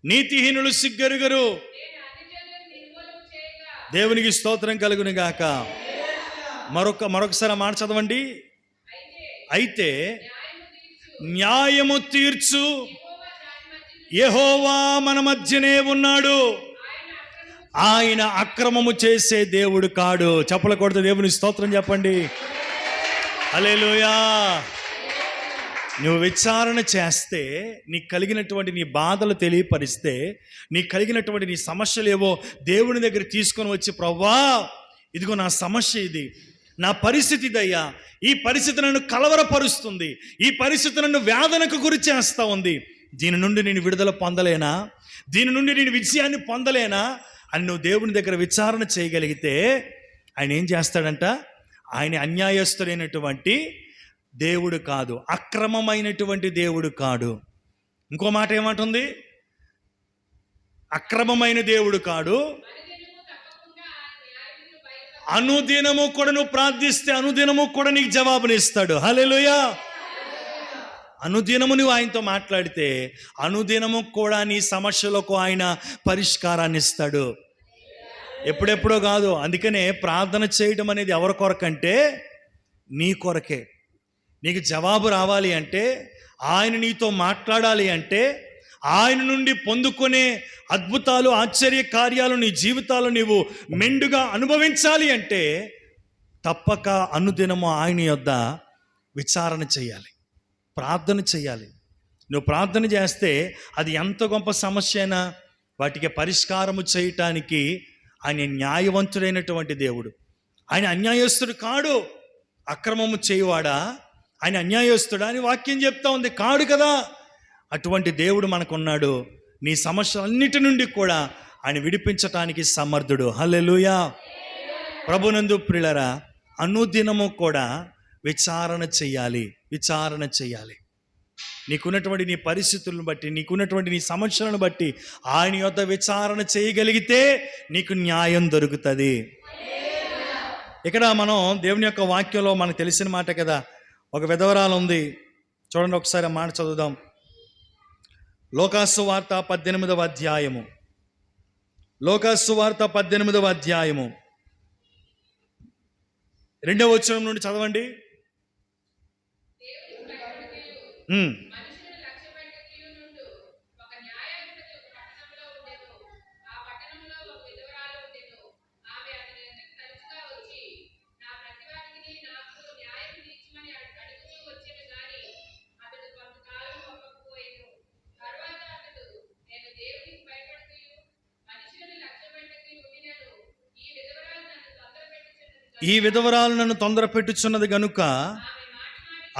నీతిహీనులు సిగ్గెరుగరు. దేవునికి స్తోత్రం కలుగును గాక. మరొకసారి మాట చదవండి. అయితే న్యాయము తీర్చు యెహోవా మన మధ్యనే ఉన్నాడు. ఆయన అక్రమము చేసే దేవుడు కాడు. చప్పలు కొడితే దేవుని స్తోత్రం చెప్పండి. హల్లెలూయా. నువ్వు విచారణ చేస్తే, నీకు కలిగినటువంటి నీ బాధలు తెలియపరిస్తే, నీకు కలిగినటువంటి నీ సమస్యలు ఏవో దేవుని దగ్గర తీసుకొని వచ్చి, ప్రభువా ఇదిగో నా సమస్య ఇది, నా పరిస్థితి ఇదయ్యా, ఈ పరిస్థితి నన్ను కలవరపరుస్తుంది, ఈ పరిస్థితి నన్ను వేదనకు గురి చేస్తూ ఉంది, దీని నుండి నేను విడుదల పొందలేనా, దీని నుండి నేను విజయాన్ని పొందలేనా అని నువ్వు దేవుని దగ్గర విచారణ చేయగలిగితే ఆయన ఏం చేస్తాడంట? ఆయన అన్యాయస్తుడైనటువంటి దేవుడు కాదు, అక్రమమైనటువంటి దేవుడు కాడు. ఇంకో మాట ఏమంటుంది? అక్రమమైన దేవుడు కాడు. అనుదినము కూడా నువ్వు ప్రార్థిస్తే అనుదినము కూడా నీకు జవాబునిస్తాడు. హల్లెలూయా. అనుదినము నువ్వు ఆయనతో మాట్లాడితే అనుదినము కూడా నీ సమస్యలకు ఆయన పరిష్కారాన్ని ఇస్తాడు. ఎప్పుడెప్పుడో కాదు. అందుకనే ప్రార్థన చేయడం అనేది ఎవరి కొరకంటే నీ కొరకే. నీకు జవాబు రావాలి అంటే, ఆయన నీతో మాట్లాడాలి అంటే, ఆయన నుండి పొందుకునే అద్భుతాలు, ఆశ్చర్య కార్యాలు నీ జీవితాలు నీవు మెండుగా అనుభవించాలి అంటే తప్పక అనుదినము ఆయన యొద్ద విచారణ చేయాలి, ప్రార్థన చేయాలి. నువ్వు ప్రార్థన చేస్తే అది ఎంత గొప్ప సమస్య అయినా వాటికి పరిష్కారము చేయటానికి ఆయన న్యాయవంతుడైనటువంటి దేవుడు. ఆయన అన్యాయస్తుడు కాడు. అక్రమము చేయవాడా, ఆయన అన్యాయస్తుడా అని వాక్యం చెప్తా ఉంది. కాడు కదా. అటువంటి దేవుడు మనకున్నాడు. నీ సమస్యలన్నిటి నుండి కూడా ఆయన విడిపించటానికి సమర్థుడు. హల్లెలూయా. ప్రభునందు ప్రియులారా, అనుదినము కూడా విచారణ చెయ్యాలి, విచారణ చెయ్యాలి. నీకున్నటువంటి నీ పరిస్థితులను బట్టి, నీకున్నటువంటి నీ సమస్యలను బట్టి ఆయన యొద్ద విచారణ చేయగలిగితే నీకు న్యాయం దొరుకుతుంది. ఇక్కడ మనం దేవుని యొక్క వాక్యంలో మనకు తెలిసిన మాట కదా, ఒక విధవరాలు ఉంది. చూడండి ఒకసారి మాట చదువుదాం. లోకాసు వార్త 18వ అధ్యాయము. లోకాసు వార్త 18వ అధ్యాయము 2వ వచనం నుండి చదవండి. ఈ విధవరాలు నన్ను తొందర పెట్టుచున్నది గనుక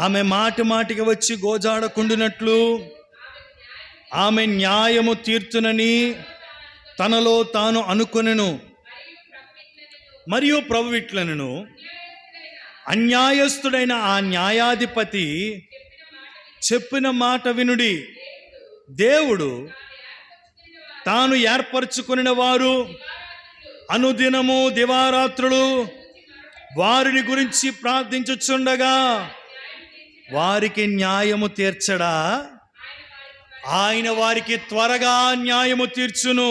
ఆమె మాటి మాటికి వచ్చి గోజాడకుండినట్లు ఆమె న్యాయము తీర్చునని తనలో తాను అనుకొనెను. మరియు ప్రభు ఇట్లనెను, అన్యాయస్తుడైన ఆ న్యాయాధిపతి చెప్పిన మాట వినుడి. దేవుడు తాను ఏర్పరచుకొనిన వారు అనుదినము దివారాత్రులు వారిని గురించి ప్రార్థించుచుండగా వారికి న్యాయము తీర్చడా? ఆయన వారికి త్వరగా న్యాయము తీర్చును.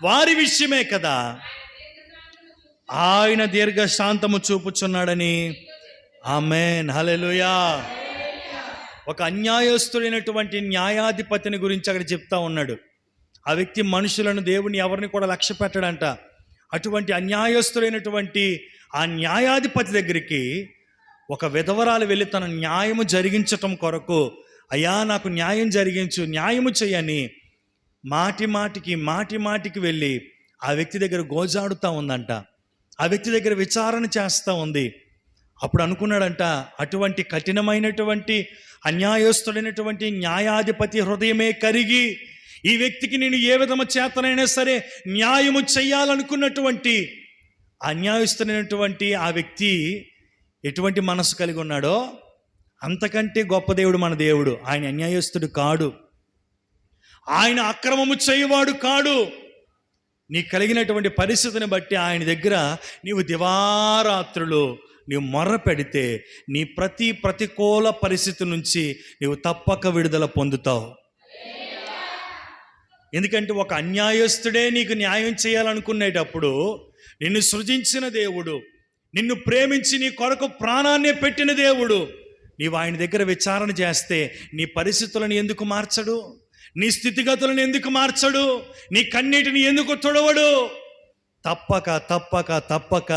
వారి విషయమే కదా ఆయన దీర్ఘశాంతము చూపుచున్నాడని. ఆమేన్, హల్లెలూయా. ఒక అన్యాయస్తుడైనటువంటి న్యాయాధిపతిని గురించి అక్కడ చెప్తా ఉన్నాడు. ఆ వ్యక్తి మనుషులను, దేవుని ఎవరిని కూడా లక్ష్య పెట్టడంట. అటువంటి అన్యాయస్తుడైనటువంటి ఆ న్యాయాధిపతి దగ్గరికి ఒక విధవరాలు వెళ్ళి తన న్యాయము జరిగించటం కొరకు, అయ్యా నాకు న్యాయం జరిగించు, న్యాయము చెయ్యని మాటి మాటికి వెళ్ళి ఆ వ్యక్తి దగ్గర గోజాడుతూ ఉందంట. ఆ వ్యక్తి దగ్గర విచారణ చేస్తూ ఉంది. అప్పుడు అనుకున్నాడంట, అటువంటి కఠినమైనటువంటి అన్యాయస్తుడైనటువంటి న్యాయాధిపతి హృదయమే కరిగి ఈ వ్యక్తికి నేను ఏ విధము చేతనైనా సరే న్యాయము చెయ్యాలనుకున్నటువంటి అన్యాయస్తుడైనటువంటి ఆ వ్యక్తి ఎటువంటి మనసు కలిగి ఉన్నాడో అంతకంటే గొప్ప దేవుడు మన దేవుడు. ఆయన అన్యాయస్తుడు కాడు, ఆయన అక్రమము చేయవాడు కాడు. నీకు కలిగినటువంటి పరిస్థితిని బట్టి ఆయన దగ్గర నీవు దివారాత్రులు నీవు మొర్ర పెడితే నీ ప్రతికూల పరిస్థితి నుంచి నీవు తప్పక విడుదల పొందుతావు. ఎందుకంటే ఒక అన్యాయస్తుడే నీకు న్యాయం చేయాలనుకునేటప్పుడు నిన్ను సృజించిన దేవుడు, నిన్ను ప్రేమించి నీ కొరకు ప్రాణాన్నే పెట్టిన దేవుడు, నీవు ఆయన దగ్గర విచారణ చేస్తే నీ పరిస్థితులను ఎందుకు మార్చడు? నీ స్థితిగతులను ఎందుకు మార్చడు? నీ కన్నీటిని ఎందుకు తుడవడు? తప్పక తప్పక తప్పక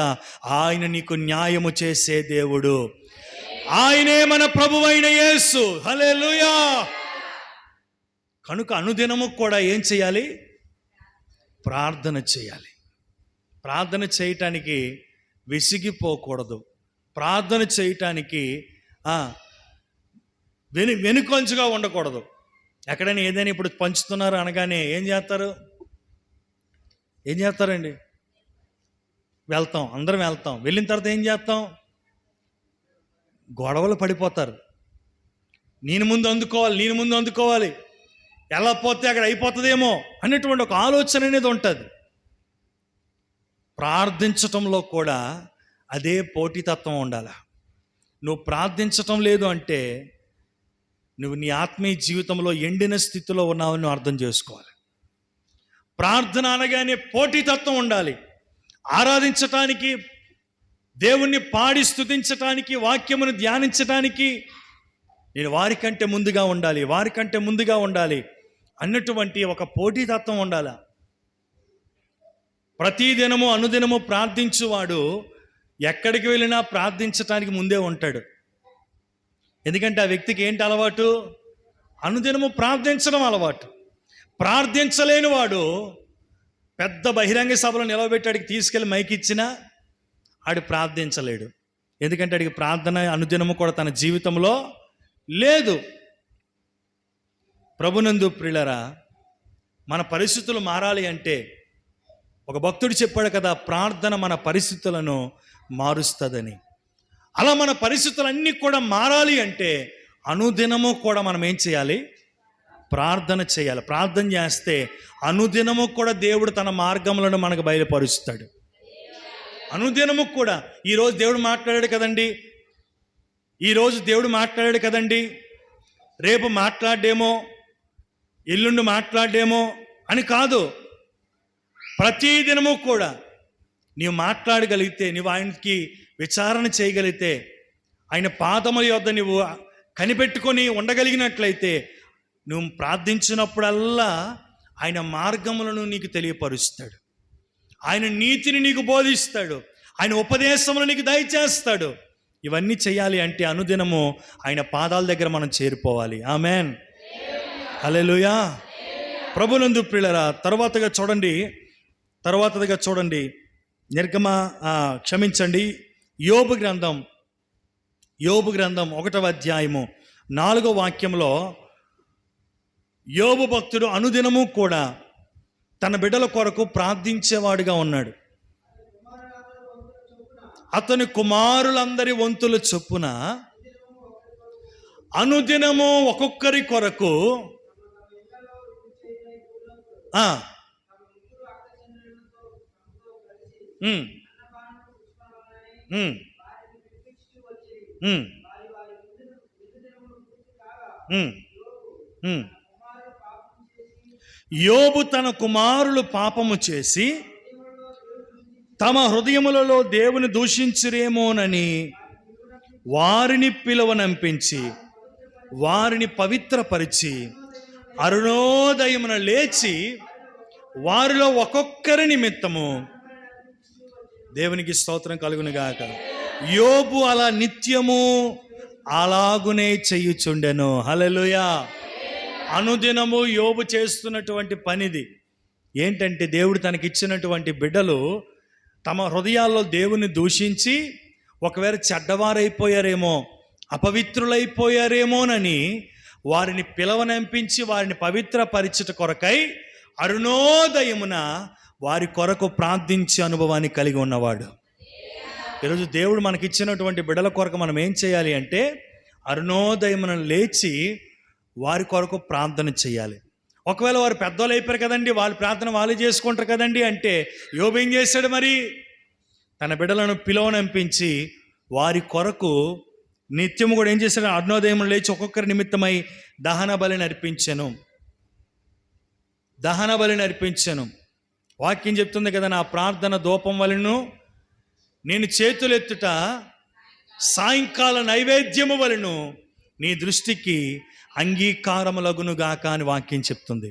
ఆయన నీకు న్యాయము చేసే దేవుడు. ఆయనే మన ప్రభువైన యేసు. హల్లెలూయా. కనుక అనుదినము కూడా ఏం చేయాలి? ప్రార్థన చేయాలి. ప్రార్థన చేయటానికి విసిగిపోకూడదు. ప్రార్థన చేయటానికి వెనుకొంచుగా ఉండకూడదు. ఎక్కడైనా ఏదైనా ఇప్పుడు పంచుతున్నారు అనగానే ఏం చేస్తారండి? వెళ్తాం, అందరం వెళ్తాం. వెళ్ళిన తర్వాత ఏం చేస్తాం? గొడవలు పడిపోతారు. నేను ముందు అందుకోవాలి, ఎలా పోతే అక్కడ అయిపోతుందేమో అనేటువంటి ఒక ఆలోచన అనేది ఉంటుంది. ప్రార్థించటంలో కూడా అదే పోటీతత్వం ఉండాలి. నువ్వు ప్రార్థించటం లేదు అంటే నువ్వు నీ ఆత్మీయ జీవితంలో ఎండిన స్థితిలో ఉన్నావని అర్థం చేసుకోవాలి. ప్రార్థన అనగానే పోటీతత్వం ఉండాలి. ఆరాధించటానికి, దేవుణ్ణి పాడి స్తుతించటానికి, వాక్యమును ధ్యానించటానికి నేను వారికంటే ముందుగా ఉండాలి అన్నటువంటి ఒక పోటీతత్వం ఉండాలి. ప్రతిదినము అనుదినము ప్రార్థించువాడు ఎక్కడికి వెళ్ళినా ప్రార్థించటానికి ముందే ఉంటాడు. ఎందుకంటే ఆ వ్యక్తికి ఏంటి అలవాటు? అనుదినము ప్రార్థించడం అలవాటు. ప్రార్థించలేని వాడు పెద్ద బహిరంగ సభలో నిలవబెట్టి తీసుకెళ్ళి మైక్ ఇచ్చినా ఆడు ప్రార్థించలేడు. ఎందుకంటే ఆడికి ప్రార్థన అనుదినము కూడా తన జీవితంలో లేదు. ప్రభునందు ప్రియులారా, మన పరిస్థితులు మారాలి అంటే ఒక భక్తుడు చెప్పాడు కదా, ప్రార్థన మన పరిస్థితులను మారుస్తుందని. అలా మన పరిస్థితులన్నీ కూడా మారాలి అంటే అనుదినము కూడా మనం ఏం చేయాలి? ప్రార్థన చేయాలి. ప్రార్థన చేస్తే అనుదినము కూడా దేవుడు తన మార్గములను మనకు బయలుపరుస్తాడు. అనుదినము కూడా ఈరోజు దేవుడు మాట్లాడాడు కదండి, రేపు మాట్లాడేమో, ఎల్లుండి మాట్లాడేమో అని కాదు. ప్రతిదినము కూడా నీవు మాట్లాడగలిగితే, నీవు ఆయనకి విచారణ చేయగలిగితే, ఆయన పాదముల యొద్ద నువ్వు కనిపెట్టుకొని ఉండగలిగినట్లయితే నువ్వు ప్రార్థించినప్పుడల్లా ఆయన మార్గములను నీకు తెలియపరుస్తాడు. ఆయన నీతిని నీకు బోధిస్తాడు. ఆయన ఉపదేశములు నీకు దయచేస్తాడు. ఇవన్నీ చేయాలి అంటే అనుదినము ఆయన పాదాల దగ్గర మనం చేరిపోవాలి. ఆమెన్, హల్లెలూయా. ప్రభునందు ప్రియులారా, తర్వాతగా చూడండి యోబు గ్రంథం 1వ అధ్యాయము 4వ వాక్యంలో యోబు భక్తుడు అనుదినము కూడా తన బిడ్డల కొరకు ప్రార్థించేవాడుగా ఉన్నాడు. అతని కుమారులందరి వంతుల చొప్పున అనుదినము ఒక్కొక్కరి కొరకు ఉమ్, ఉమ్. యోబు తన కుమారులు పాపము చేసి తమ హృదయములలో దేవుని దూషించురేమోనని వారిని పిలువనంపించి వారిని పవిత్రపరిచి అరుణోదయమున లేచి వారిలో ఒక్కొక్కరి నిమిత్తము, దేవునికి స్తోత్రం కలుగును గాక, యోబు అలా నిత్యము అలాగునే చెయ్యుచుండెను. హల్లెలూయా. అనుదినము యోబు చేస్తున్నటువంటి పనిది ఏంటంటే, దేవుడు తనకిచ్చినటువంటి బిడ్డలు తమ హృదయాల్లో దేవుని దూషించి ఒకవేళ చెడ్డవారైపోయారేమో, అపవిత్రులైపోయారేమోనని వారిని పిలవనంపించి వారిని పవిత్రపరిచుట కొరకై అరుణోదయమున వారి కొరకు ప్రార్థించే అనుభవాన్ని కలిగి ఉన్నవాడు. ఈరోజు దేవుడు మనకిచ్చినటువంటి బిడ్డల కొరకు మనం ఏం చేయాలి అంటే, అరుణోదయమున లేచి వారి కొరకు ప్రార్థన చేయాలి. ఒకవేళ వారు పెద్దోళ్ళు అయిపోయారు కదండి, వాళ్ళ ప్రార్థన వాళ్ళు చేసుకుంటారు కదండి అంటే, యోబు ఏం చేశాడు మరి? తన బిడ్డలను పిలువనంపించి వారి కొరకు నిత్యము కూడా ఏం చేశాడు? అరుణోదయం లేచి ఒక్కొక్కరి నిమిత్తమై దహన బలిని అర్పించెను. వాక్యం చెప్తుంది కదా, నా ప్రార్థన ధూపం వలెను, నేను చేతులెత్తుట సాయంకాల నైవేద్యము వలెను నీ దృష్టికి అంగీకారములగునుగాక అని వాక్యం చెప్తుంది.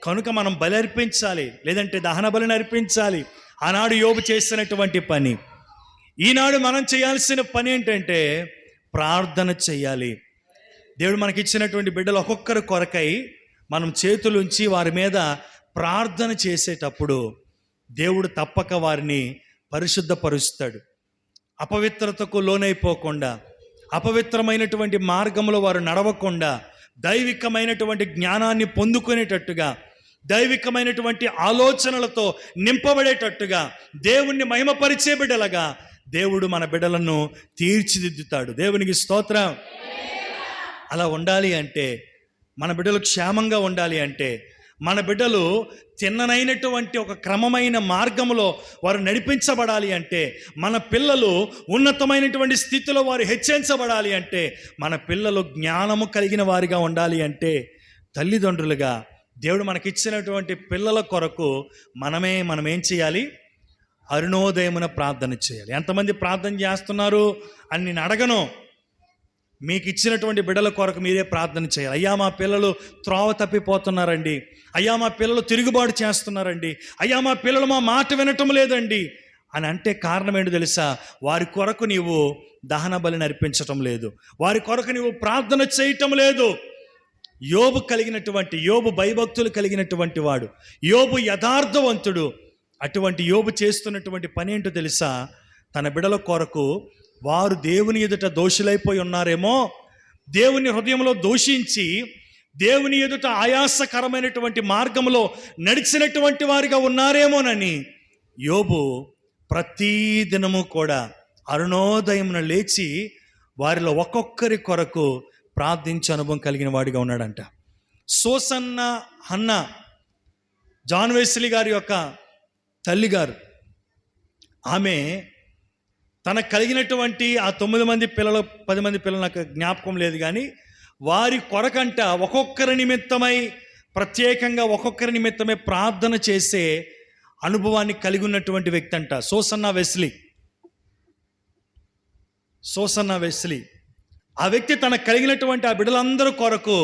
కనుక మనం బలి అర్పించాలి, లేదంటే దహన బలిని అర్పించాలి. ఆనాడు యోబు చేసినటువంటి పని. ఈనాడు మనం చేయాల్సిన పని ఏంటంటే ప్రార్థన చెయ్యాలి. దేవుడు మనకిచ్చినటువంటి బిడ్డలు ఒక్కొక్కరి కొరకై మనం చేతులుంచి వారి మీద ప్రార్థన చేసేటప్పుడు దేవుడు తప్పక వారిని పరిశుద్ధపరుస్తాడు. అపవిత్రతకు లోనైపోకుండా, అపవిత్రమైనటువంటి మార్గంలో వారు నడవకుండా, దైవికమైనటువంటి జ్ఞానాన్ని పొందుకునేటట్టుగా, దైవికమైనటువంటి ఆలోచనలతో నింపబడేటట్టుగా, దేవుణ్ణి మహిమపరిచే బిడ్డలుగా దేవుడు మన బిడ్డలను తీర్చిదిద్దుతాడు. దేవునికి స్తోత్రం. అలా ఉండాలి అంటే, మన బిడ్డలు క్షేమంగా ఉండాలి అంటే, మన బిడ్డలు తిన్ననైనటువంటి ఒక క్రమమైన మార్గంలో వారు నడిపించబడాలి అంటే, మన పిల్లలు ఉన్నతమైనటువంటి స్థితిలో వారు హెచ్చించబడాలి అంటే, మన పిల్లలు జ్ఞానము కలిగిన వారిగా ఉండాలి అంటే, తల్లిదండ్రులుగా దేవుడు మనకిచ్చినటువంటి పిల్లల కొరకు మనం ఏం చేయాలి? అరుణోదయమున ప్రార్థన చేయాలి. ఎంతమంది ప్రార్థన చేస్తున్నారు అని నేను అడగను. మీకు ఇచ్చినటువంటి బిడ్డల కొరకు మీరే ప్రార్థన చేయాలి. అయ్యా మా పిల్లలు త్రోవ తప్పిపోతున్నారండి, అయ్యా మా పిల్లలు తిరుగుబాటు చేస్తున్నారండి, అయ్యా మా పిల్లలు మా మాట వినటం లేదండి అని అంటే కారణం ఏంటో తెలుసా? వారి కొరకు నీవు దహన బలిని అర్పించటం లేదు, వారి కొరకు నీవు ప్రార్థన చేయటం లేదు. యోబు భయభక్తులు కలిగినటువంటి వాడు, యోబు యథార్థవంతుడు. అటువంటి యోబు చేస్తున్నటువంటి పని ఏంటో తెలుసా? తన బిడ్డల కొరకు వారు దేవుని ఎదుట దోషులైపోయి ఉన్నారేమో, దేవుని హృదయంలో దూషించి దేవుని ఎదుట ఆయాసకరమైనటువంటి మార్గంలో నడిచినటువంటి వారిగా ఉన్నారేమోనని యోబు ప్రతిదినము కూడా అరుణోదయమున లేచి వారిలో ఒక్కొక్కరి కొరకు ప్రార్థించే అనుభవం కలిగిన వాడిగా ఉన్నాడంట. సూసన్న హన్నా, జాన్ వెస్లీ గారి యొక్క తల్లిగారు, ఆమె తనకు కలిగినటువంటి ఆ 9 మంది పిల్లలు 10 మంది పిల్లలు నాకు జ్ఞాపకం లేదు, కానీ వారి కొరకంట ఒక్కొక్కరి నిమిత్తమై ప్రత్యేకంగా ఒక్కొక్కరి నిమిత్తమై ప్రార్థన చేసే అనుభవాన్ని కలిగి ఉన్నటువంటి వ్యక్తి అంట సూసన్న వెస్లీ. ఆ వ్యక్తి తనకు కలిగినటువంటి ఆ బిడ్డలందరూ కొరకు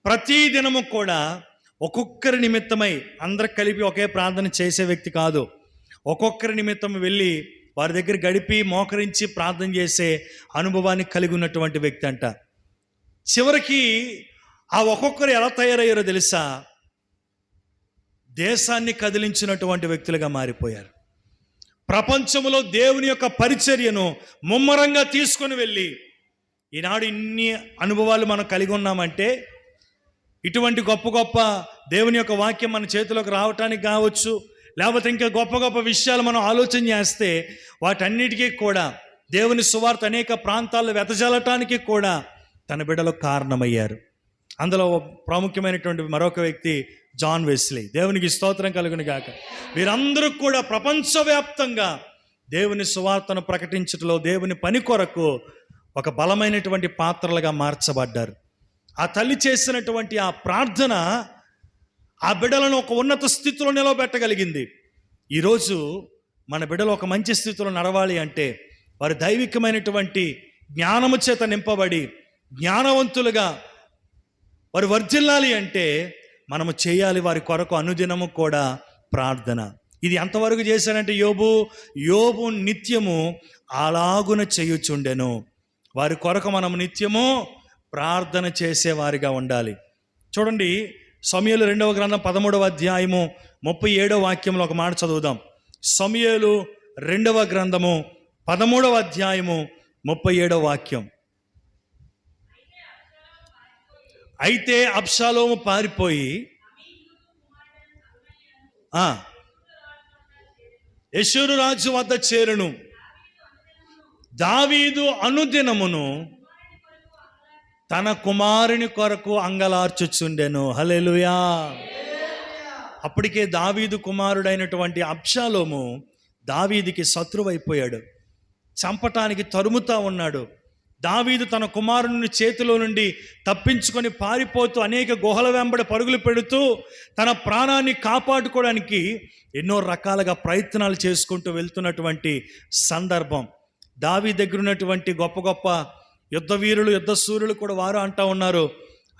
ప్రతిదినము కూడా ఒక్కొక్కరి నిమిత్తమై, అందరు కలిపి ఒకే ప్రార్థన చేసే వ్యక్తి కాదు, ఒక్కొక్కరి నిమిత్తం వెళ్ళి వారి దగ్గర గడిపి మోకరించి ప్రార్థన చేసే అనుభవాన్ని కలిగి ఉన్నటువంటి వ్యక్తి అంట. చివరికి ఆ ఒక్కొక్కరు ఎలా తయారయ్యారో తెలుసా? దేశాన్ని కదిలించినటువంటి వ్యక్తులుగా మారిపోయారు. ప్రపంచంలో దేవుని యొక్క పరిచర్యను ముమ్మరంగా తీసుకొని వెళ్ళి, ఈనాడు ఇన్ని అనుభవాలు మనం కలిగి ఉన్నామంటే, ఇటువంటి గొప్ప గొప్ప దేవుని యొక్క వాక్యం మన చేతిలోకి రావటానికి కావచ్చు, లేకపోతే ఇంకా గొప్ప గొప్ప విషయాలు మనం ఆలోచన చేస్తే వాటన్నిటికీ కూడా దేవుని సువార్త అనేక ప్రాంతాల్లో వెదజల్లటానికి కూడా తన బిడ్డలకు కారణమయ్యారు. అందులో ప్రాముఖ్యమైనటువంటి మరొక వ్యక్తి జాన్ వెస్లీ. దేవునికి స్తోత్రం కలుగును గాక. వీరందరూ కూడా ప్రపంచవ్యాప్తంగా దేవుని సువార్తను ప్రకటించడంలో దేవుని పని కొరకు ఒక బలమైనటువంటి పాత్రలుగా మార్చబడ్డారు. ఆ తల్లి చేసినటువంటి ఆ ప్రార్థన ఆ బిడ్డలను ఒక ఉన్నత స్థితిలో నిలవబెట్టగలిగింది. ఈరోజు మన బిడ్డలు ఒక మంచి స్థితిలో నడవాలి అంటే వారి దైవికమైనటువంటి జ్ఞానము చేత నింపబడి జ్ఞానవంతులుగా వారు వర్ధిల్లాలి అంటే మనము చేయాలి వారి కొరకు అనుదినము కూడా ప్రార్థన. ఇది ఎంతవరకు చేశానంటే యోబు నిత్యము అలాగున చేయుచుండెను. వారి కొరకు మనం నిత్యము ప్రార్థన చేసేవారిగా ఉండాలి. చూడండి, సమూయేలు 2వ గ్రంథం 13వ అధ్యాయము 37వ వాక్యంలో ఒక మాట చదువుదాం. సమూయేలు 2వ గ్రంథము 13వ అధ్యాయము 37వ వాక్యం. అయితే అబ్షాలోము పారిపోయి యెషూరు రాజు వద్ద చేరును. దావీదు అనుదినమును తన కుమారుని కొరకు అంగలార్చుచుండెను. హల్లెలూయా. అప్పటికే దావీదు కుమారుడైనటువంటి అబ్షాలోము దావీదుకి శత్రువైపోయాడు, చంపటానికి తరుముతా ఉన్నాడు. దావీదు తన కుమారుని చేతిలో నుండి తప్పించుకొని పారిపోతూ అనేక గుహల వెంబడి పరుగులు పెడుతూ తన ప్రాణాన్ని కాపాడుకోవడానికి ఎన్నో రకాలుగా ప్రయత్నాలు చేసుకుంటూ వెళ్తున్నటువంటి సందర్భం. దావీదు దగ్గర ఉన్నటువంటి గొప్ప గొప్ప యుద్ధ వీరులు, యుద్ధ సూర్యులు కూడా వారు అంటూ ఉన్నారు,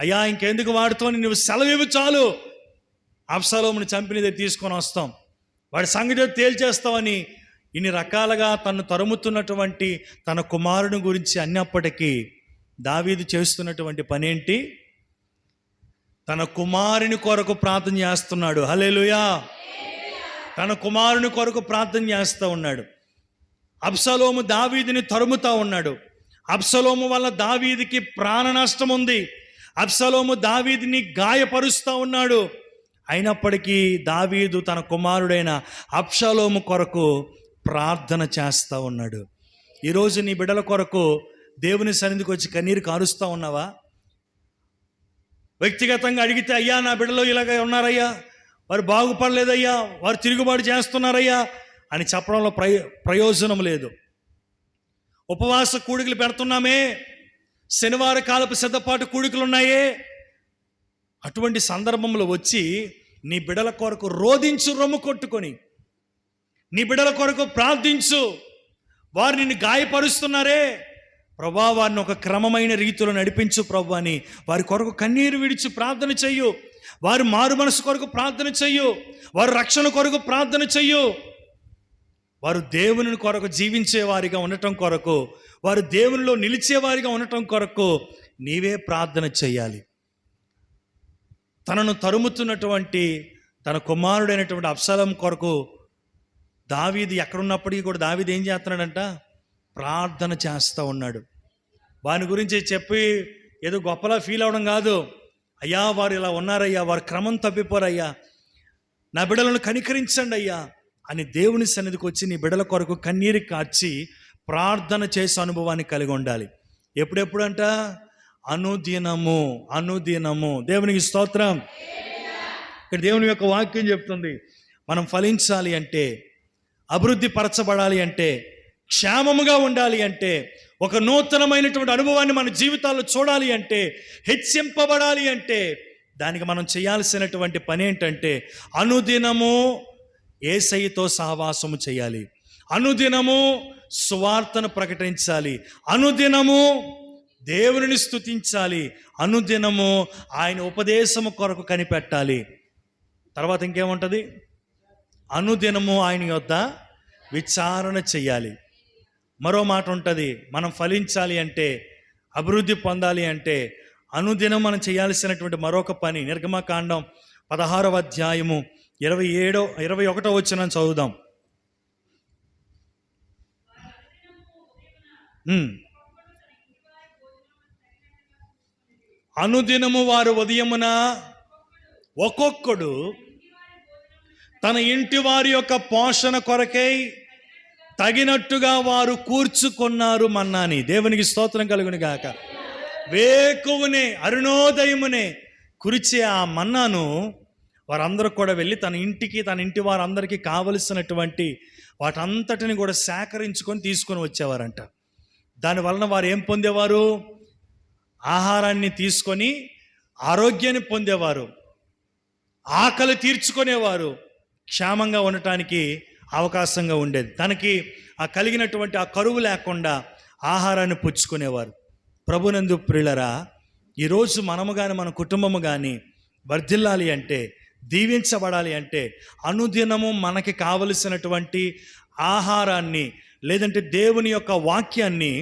అయ్యా ఇంకెందుకు వాడుతోని, నువ్వు సెలవివ్వు చాలు, అబ్షాలోముని చంపినదే తీసుకొని వస్తాం, వాడి సంగతి తేల్చేస్తామని ఇన్ని రకాలుగా తను తరుముతున్నటువంటి తన కుమారుని గురించి అన్నప్పటికీ దావీదు చేస్తున్నటువంటి పని ఏంటి? తన కుమారుని కొరకు ప్రార్థన చేస్తున్నాడు. హల్లెలూయా. తన కుమారుని కొరకు ప్రార్థన చేస్తూ ఉన్నాడు. అబ్షాలోము దావీదుని తరుముతా ఉన్నాడు. అబ్షాలోము వల్ల దావీదుకి ప్రాణ నష్టం ఉంది. అబ్షాలోము దావీదుని గాయపరుస్తూ ఉన్నాడు. అయినప్పటికీ దావీదు తన కుమారుడైన అబ్షాలోము కొరకు ప్రార్థన చేస్తూ ఉన్నాడు. ఈరోజు నీ బిడ్డల కొరకు దేవుని సన్నిధికి వచ్చి కన్నీరు కారుస్తూ ఉన్నావా? వ్యక్తిగతంగా అడిగితే, అయ్యా నా బిడ్డలో ఇలాగ ఉన్నారయ్యా, వారు బాగుపడలేదయ్యా, వారు తిరుగుబాటు చేస్తున్నారయ్యా అని చెప్పడంలో ప్రయోజనం లేదు. ఉపవాస కూడికలు పెడుతున్నామే, శనివార కాలపు సిద్ధపాటు కూడికలు ఉన్నాయే, అటువంటి సందర్భంలో వచ్చి నీ బిడ్డల కొరకు రోదించు, రొమ్ము కొట్టుకొని నీ బిడ్డల కొరకు ప్రార్థించు. వారు నిన్ను గాయపరుస్తున్నారే ప్రభా, వారిని ఒక క్రమమైన రీతిలో నడిపించు ప్రభు అని వారి కొరకు కన్నీరు విడిచి ప్రార్థన చెయ్యు. వారి మారు మనసు కొరకు ప్రార్థన చెయ్యు. వారి రక్షణ కొరకు ప్రార్థన చెయ్యు. వారు దేవుని కొరకు జీవించేవారిగా ఉండటం కొరకు, వారు దేవునిలో నిలిచేవారిగా ఉండటం కొరకు నీవే ప్రార్థన చెయ్యాలి. తనను తరుముతున్నటువంటి తన కుమారుడైనటువంటి అబ్షాలోము కొరకు దావీదు ఎక్కడున్నప్పటికీ కూడా దావీదు ఏం చేస్తున్నాడంట? ప్రార్థన చేస్తూ ఉన్నాడు. వాని గురించి చెప్పి ఏదో గొప్పలా ఫీల్ అవడం కాదు. అయ్యా వారు ఇలా ఉన్నారయ్యా, వారు క్రమం తప్పిపోరయ్యా, నా బిడ్డలను కనికరించండి అయ్యా అని దేవుని సన్నిధికి వచ్చి నీ బిడ్డల కొరకు కన్నీరు కార్చి ప్రార్థన చేసే అనుభవాన్ని కలిగి ఉండాలి. ఎప్పుడెప్పుడంట? అనుదినము. అనుదినము. దేవునికి స్తోత్రం. ఇక్కడ దేవుని యొక్క వాక్యం చెప్తుంది, మనం ఫలించాలి అంటే, అభివృద్ధి పరచబడాలి అంటే, క్షేమముగా ఉండాలి అంటే, ఒక నూతనమైనటువంటి అనుభవాన్ని మన జీవితాల్లో చూడాలి అంటే, హెచ్చింపబడాలి అంటే, దానికి మనం చేయాల్సినటువంటి పని ఏంటంటే అనుదినము యేసయ్యతో సహవాసము చేయాలి, అనుదినము సువార్తను ప్రకటించాలి, అనుదినము దేవుని స్తుతించాలి, అనుదినము ఆయన ఉపదేశము కొరకు కనిపెట్టాలి. తర్వాత ఇంకేముంటుంది? అనుదినము ఆయన యొద్ద విచారణ చెయ్యాలి. మరో మాట ఉంటుంది, మనం ఫలించాలి అంటే, అభివృద్ధి పొందాలి అంటే అనుదినం మనం చేయాల్సినటువంటి మరొక పని. నిర్గమకాండం 16వ అధ్యాయము 21వ వచనం చదువుదాం. అనుదినము వారు ఉదయమున ఒక్కొక్కడు తన ఇంటి వారి యొక్క పోషణ కొరకై తగినట్టుగా వారు కూర్చుకున్నారు మన్నాని. దేవునికి స్తోత్రం కలుగును గాక. వేకువనే అరుణోదయమునే కురిచే ఆ మన్నాను వారందరూ కూడా వెళ్ళి తన ఇంటికి, తన ఇంటి వారందరికీ కావలసినటువంటి వాటంతటిని కూడా సేకరించుకొని తీసుకొని వచ్చేవారంట. దానివలన వారు ఏం పొందేవారు? ఆహారాన్ని తీసుకొని ఆరోగ్యాన్ని పొందేవారు, ఆకలి తీర్చుకునేవారు, క్షేమంగా ఉండటానికి అవకాశంగా ఉండేది. తనకి ఆ కలిగినటువంటి ఆ కరువు లేకుండా ఆహారాన్ని పుచ్చుకునేవారు. ప్రభునందు ప్రియులరా, ఈరోజు మనము కానీ మన కుటుంబము కానీ వర్ధిల్లాలి అంటే, దీవించబడాలి అంటే, అనుదినము మనకి కావలసినటువంటి ఆహారాన్ని, లేదంటే దేవుని యొక్క వాక్యాన్ని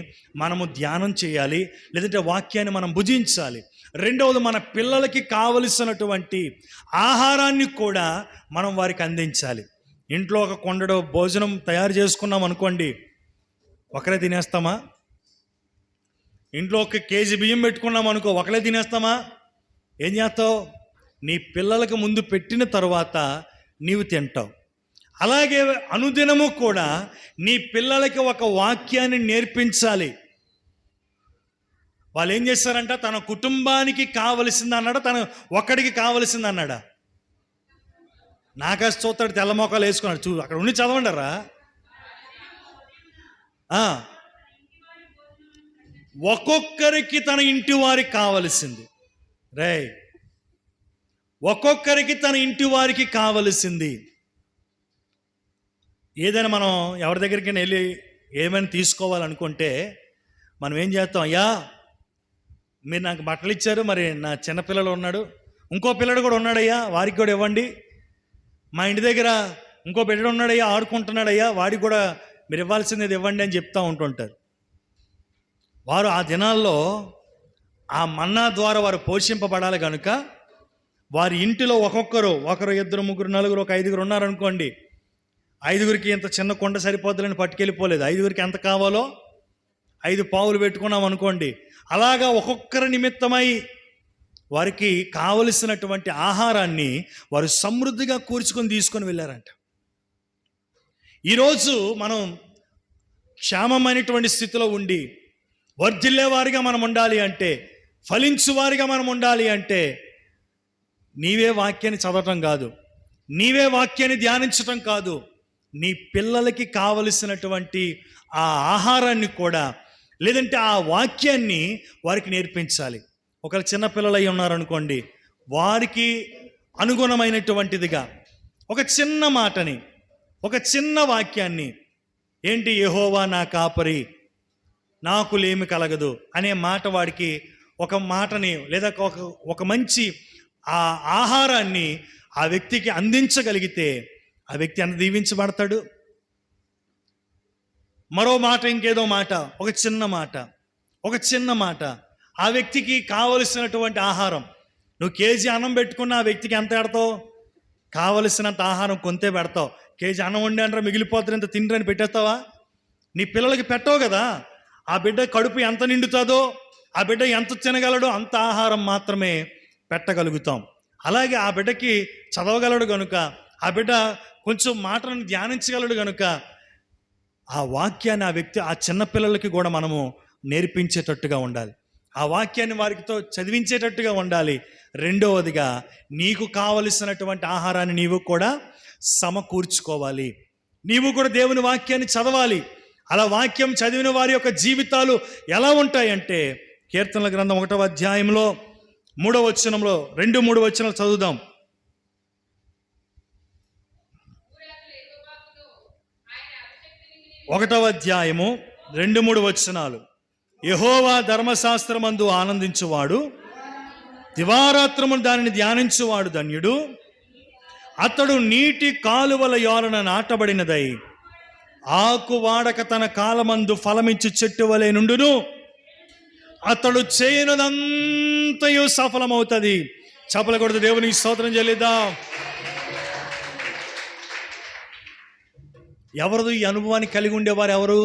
మనము ధ్యానం చేయాలి, లేదంటే వాక్యాన్ని మనం భుజించాలి. రెండవది, మన పిల్లలకి కావలసినటువంటి ఆహారాన్ని కూడా మనం వారికి అందించాలి. ఇంట్లో ఒక కొండడు భోజనం తయారు చేసుకున్నాం అనుకోండి, ఒకరే తినేస్తామా? ఇంట్లో ఒక కేజీ బియ్యం పెట్టుకున్నాం అనుకో, ఒకరే తినేస్తామా? ఏం చేస్తావు? నీ పిల్లలకు ముందు పెట్టిన తర్వాత నీవు తింటావు. అలాగే అనుదినము కూడా నీ పిల్లలకి ఒక వాక్యాన్ని నేర్పించాలి. వాళ్ళు ఏం చేస్తారంట, తన కుటుంబానికి కావలసింది అన్నాడా, తన ఒక్కడికి కావలసింది అన్నాడా? నాకాశ చూస్తాడు, తెల్ల మొక్కలు వేసుకున్నాడు. అక్కడ ఉండి చదవండరా. ఒక్కొక్కరికి తన ఇంటి వారికి కావలసింది. ఒక్కొక్కరికి తన ఇంటి వారికి కావలసింది. ఏదైనా మనం ఎవరి దగ్గరికి వెళ్ళి ఏమైనా తీసుకోవాలనుకుంటే మనం ఏం చేస్తాం? అయ్యా, మీరు నాకు బట్టలు ఇచ్చారు, మరి నా చిన్నపిల్లలు ఉన్నాడు, ఇంకో పిల్లడు కూడా ఉన్నాడయ్యా, వారికి కూడా ఇవ్వండి. మా ఇంటి దగ్గర ఇంకో బిడ్డ ఉన్నాడయ్యా, ఆడుకుంటున్నాడయ్యా, వాడికి కూడా మీరు ఇవ్వాల్సింది ఇవ్వండి అని చెప్తూ ఉంటుంటారు. వారు ఆ దినాల్లో ఆ మన్నా ద్వారా వారు పోషింపబడాలి కనుక వారి ఇంటిలో ఒకరు, ఇద్దరు, ముగ్గురు, నలుగురు, ఒక 5గురు ఉన్నారనుకోండి, 5గురికి ఇంత చిన్న కొండ సరిపోద్దులని పట్టుకెళ్ళిపోలేదు. 5గురికి ఎంత కావాలో 5 పావులు పెట్టుకున్నాం అనుకోండి. అలాగా ఒక్కొక్కరి నిమిత్తమై వారికి కావలసినటువంటి ఆహారాన్ని వారు సమృద్ధిగా కూర్చుకొని తీసుకొని వెళ్ళారంట. ఈరోజు మనం క్షేమమైనటువంటి స్థితిలో ఉండి వర్ధిల్లే వారిగా మనం ఉండాలి అంటే, ఫలించు వారిగా మనం ఉండాలి అంటే, నీవే వాక్యాన్ని చదవటం కాదు, నీవే వాక్యాన్ని ధ్యానించటం కాదు, నీ పిల్లలకి కావలసినటువంటి ఆ ఆహారాన్ని కూడా, లేదంటే ఆ వాక్యాన్ని వారికి నేర్పించాలి. ఒకవేళ చిన్నపిల్లలు అయి ఉన్నారనుకోండి, వారికి అనుగుణమైనటువంటిదిగా ఒక చిన్న మాటని, ఒక చిన్న వాక్యాన్ని, ఏంటి, యెహోవా నా కాపరి, నాకు లేమి కలగదు అనే మాట, వాడికి ఒక మాటని లేదా ఒక మంచి ఆ ఆహారాన్ని ఆ వ్యక్తికి అందించగలిగితే ఆ వ్యక్తి ఎంత దీవించబడతాడు. మరో మాట, ఇంకేదో మాట, ఒక చిన్న మాట ఆ వ్యక్తికి కావలసినటువంటి ఆహారం. నువ్వు కేజీ అన్నం పెట్టుకున్న ఆ వ్యక్తికి ఎంత పెడతావు? కావలసినంత ఆహారం కొంతే పెడతావు. కేజీ అన్నం వండి అంటారా, మిగిలిపోతుంది ఇంత తిండ్రని పెట్టేస్తావా? నీ పిల్లలకి పెట్టవు కదా. ఆ బిడ్డ కడుపు ఎంత నిండుతుందో, ఆ బిడ్డ ఎంత తినగలడో అంత ఆహారం మాత్రమే పెట్టగలుగుతాం. అలాగే ఆ బిడ్డకి చదవగలడు కనుక, ఆ బిడ్డ కొంచెం మాటలను ధ్యానించగలడు కనుక, ఆ వాక్యాన్ని ఆ వ్యక్తి, ఆ చిన్నపిల్లలకి కూడా మనము నేర్పించేటట్టుగా ఉండాలి. ఆ వాక్యాన్ని వారితో చదివించేటట్టుగా ఉండాలి. రెండవదిగా, నీకు కావలసినటువంటి ఆహారాన్ని నీవు కూడా సమకూర్చుకోవాలి. నీవు కూడా దేవుని వాక్యాన్ని చదవాలి. అలా వాక్యం చదివిన వారి యొక్క జీవితాలు ఎలా ఉంటాయంటే, కీర్తనల గ్రంథం 1వ అధ్యాయంలో 3వ వచనంలో 2-3 వచనాలు చదువుదాం. 1వ అధ్యాయము 2-3 వచనాలు. యెహోవా ధర్మశాస్త్రమందు ఆనందించువాడు, దివారాత్రము దానిని ధ్యానించువాడు ధన్యుడు. అతడు నీటి కాలువల యోరన నాటబడినదై ఆకు వాడక తన కాలమందు ఫలమిచ్చు చెట్టు వలె నుండును. అతడు చేయనదంతయు సఫలమవుతుంది. చపల కొడుతూ దేవునికి స్తోత్రం చెల్లిద్దాం. ఎవరు ఈ అనుభవాన్ని కలిగి ఉండేవారు? ఎవరు?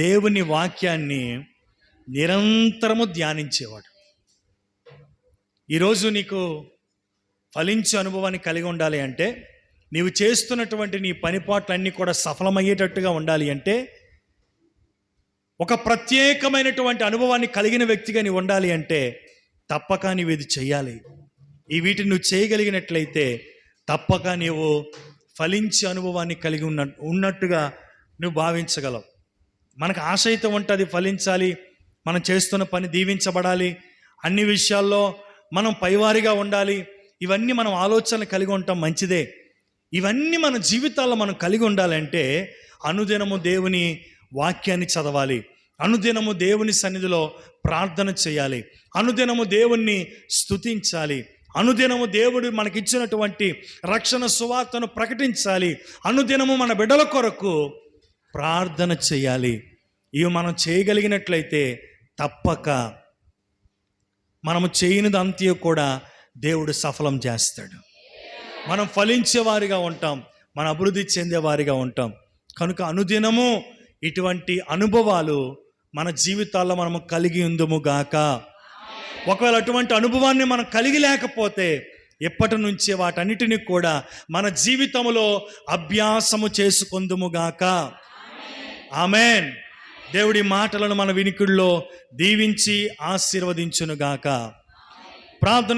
దేవుని వాక్యాన్ని నిరంతరము ధ్యానించేవాడు. ఈరోజు నీకు ఫలించే అనుభవాన్ని కలిగి ఉండాలి అంటే, నీవు చేస్తున్నటువంటి నీ పనిపాట్లన్నీ కూడా సఫలమయ్యేటట్టుగా ఉండాలి అంటే, ఒక ప్రత్యేకమైనటువంటి అనుభవాన్ని కలిగిన వ్యక్తిగా నీవు ఉండాలి అంటే, తప్పక నీవు ఇది చేయాలి. వీటిని నువ్వు చేయగలిగినట్లయితే తప్పక నీవు ఫలించే అనుభవాన్ని కలిగి ఉన్నట్టుగా నువ్వు భావించగలవు. మనకు ఆశ అయితే ఉంటుంది, ఫలించాలి, మనం చేస్తున్న పని దీవించబడాలి, అన్ని విషయాల్లో మనం పైవారిగా ఉండాలి, ఇవన్నీ మనం ఆలోచనలు కలిగి ఉంటాం, మంచిదే. ఇవన్నీ మన జీవితాల్లో మనం కలిగి ఉండాలంటే అనుదినము దేవుని వాక్యాన్ని చదవాలి, అనుదినము దేవుని సన్నిధిలో ప్రార్థన చేయాలి, అనుదినము దేవుణ్ణి స్తుతించాలి, అనుదినము దేవుడు మనకిచ్చినటువంటి రక్షణ సువార్తను ప్రకటించాలి, అనుదినము మన బిడ్డల కొరకు ప్రార్థన చేయాలి. ఇవి మనం చేయగలిగినట్లయితే తప్పక మనము చేయనిదంతా కూడా దేవుడు సఫలం చేస్తాడు. మనం ఫలించేవారిగా ఉంటాం, మన అభివృద్ధి చెందేవారిగా ఉంటాం. కనుక అనుదినము ఇటువంటి అనుభవాలు మన జీవితాల్లో మనము కలిగి ఉందుము గాక. ఒకవేళ అటువంటి అనుభవాన్ని మనం కలిగి లేకపోతే ఎప్పటి నుంచే వాటన్నిటిని కూడా మన జీవితంలో అభ్యాసము చేసుకొందుము గాక. ఆమేన్. దేవుడి మాటలను మన వినికిడిలో దీవించి ఆశీర్వదించును గాక. ప్రార్థన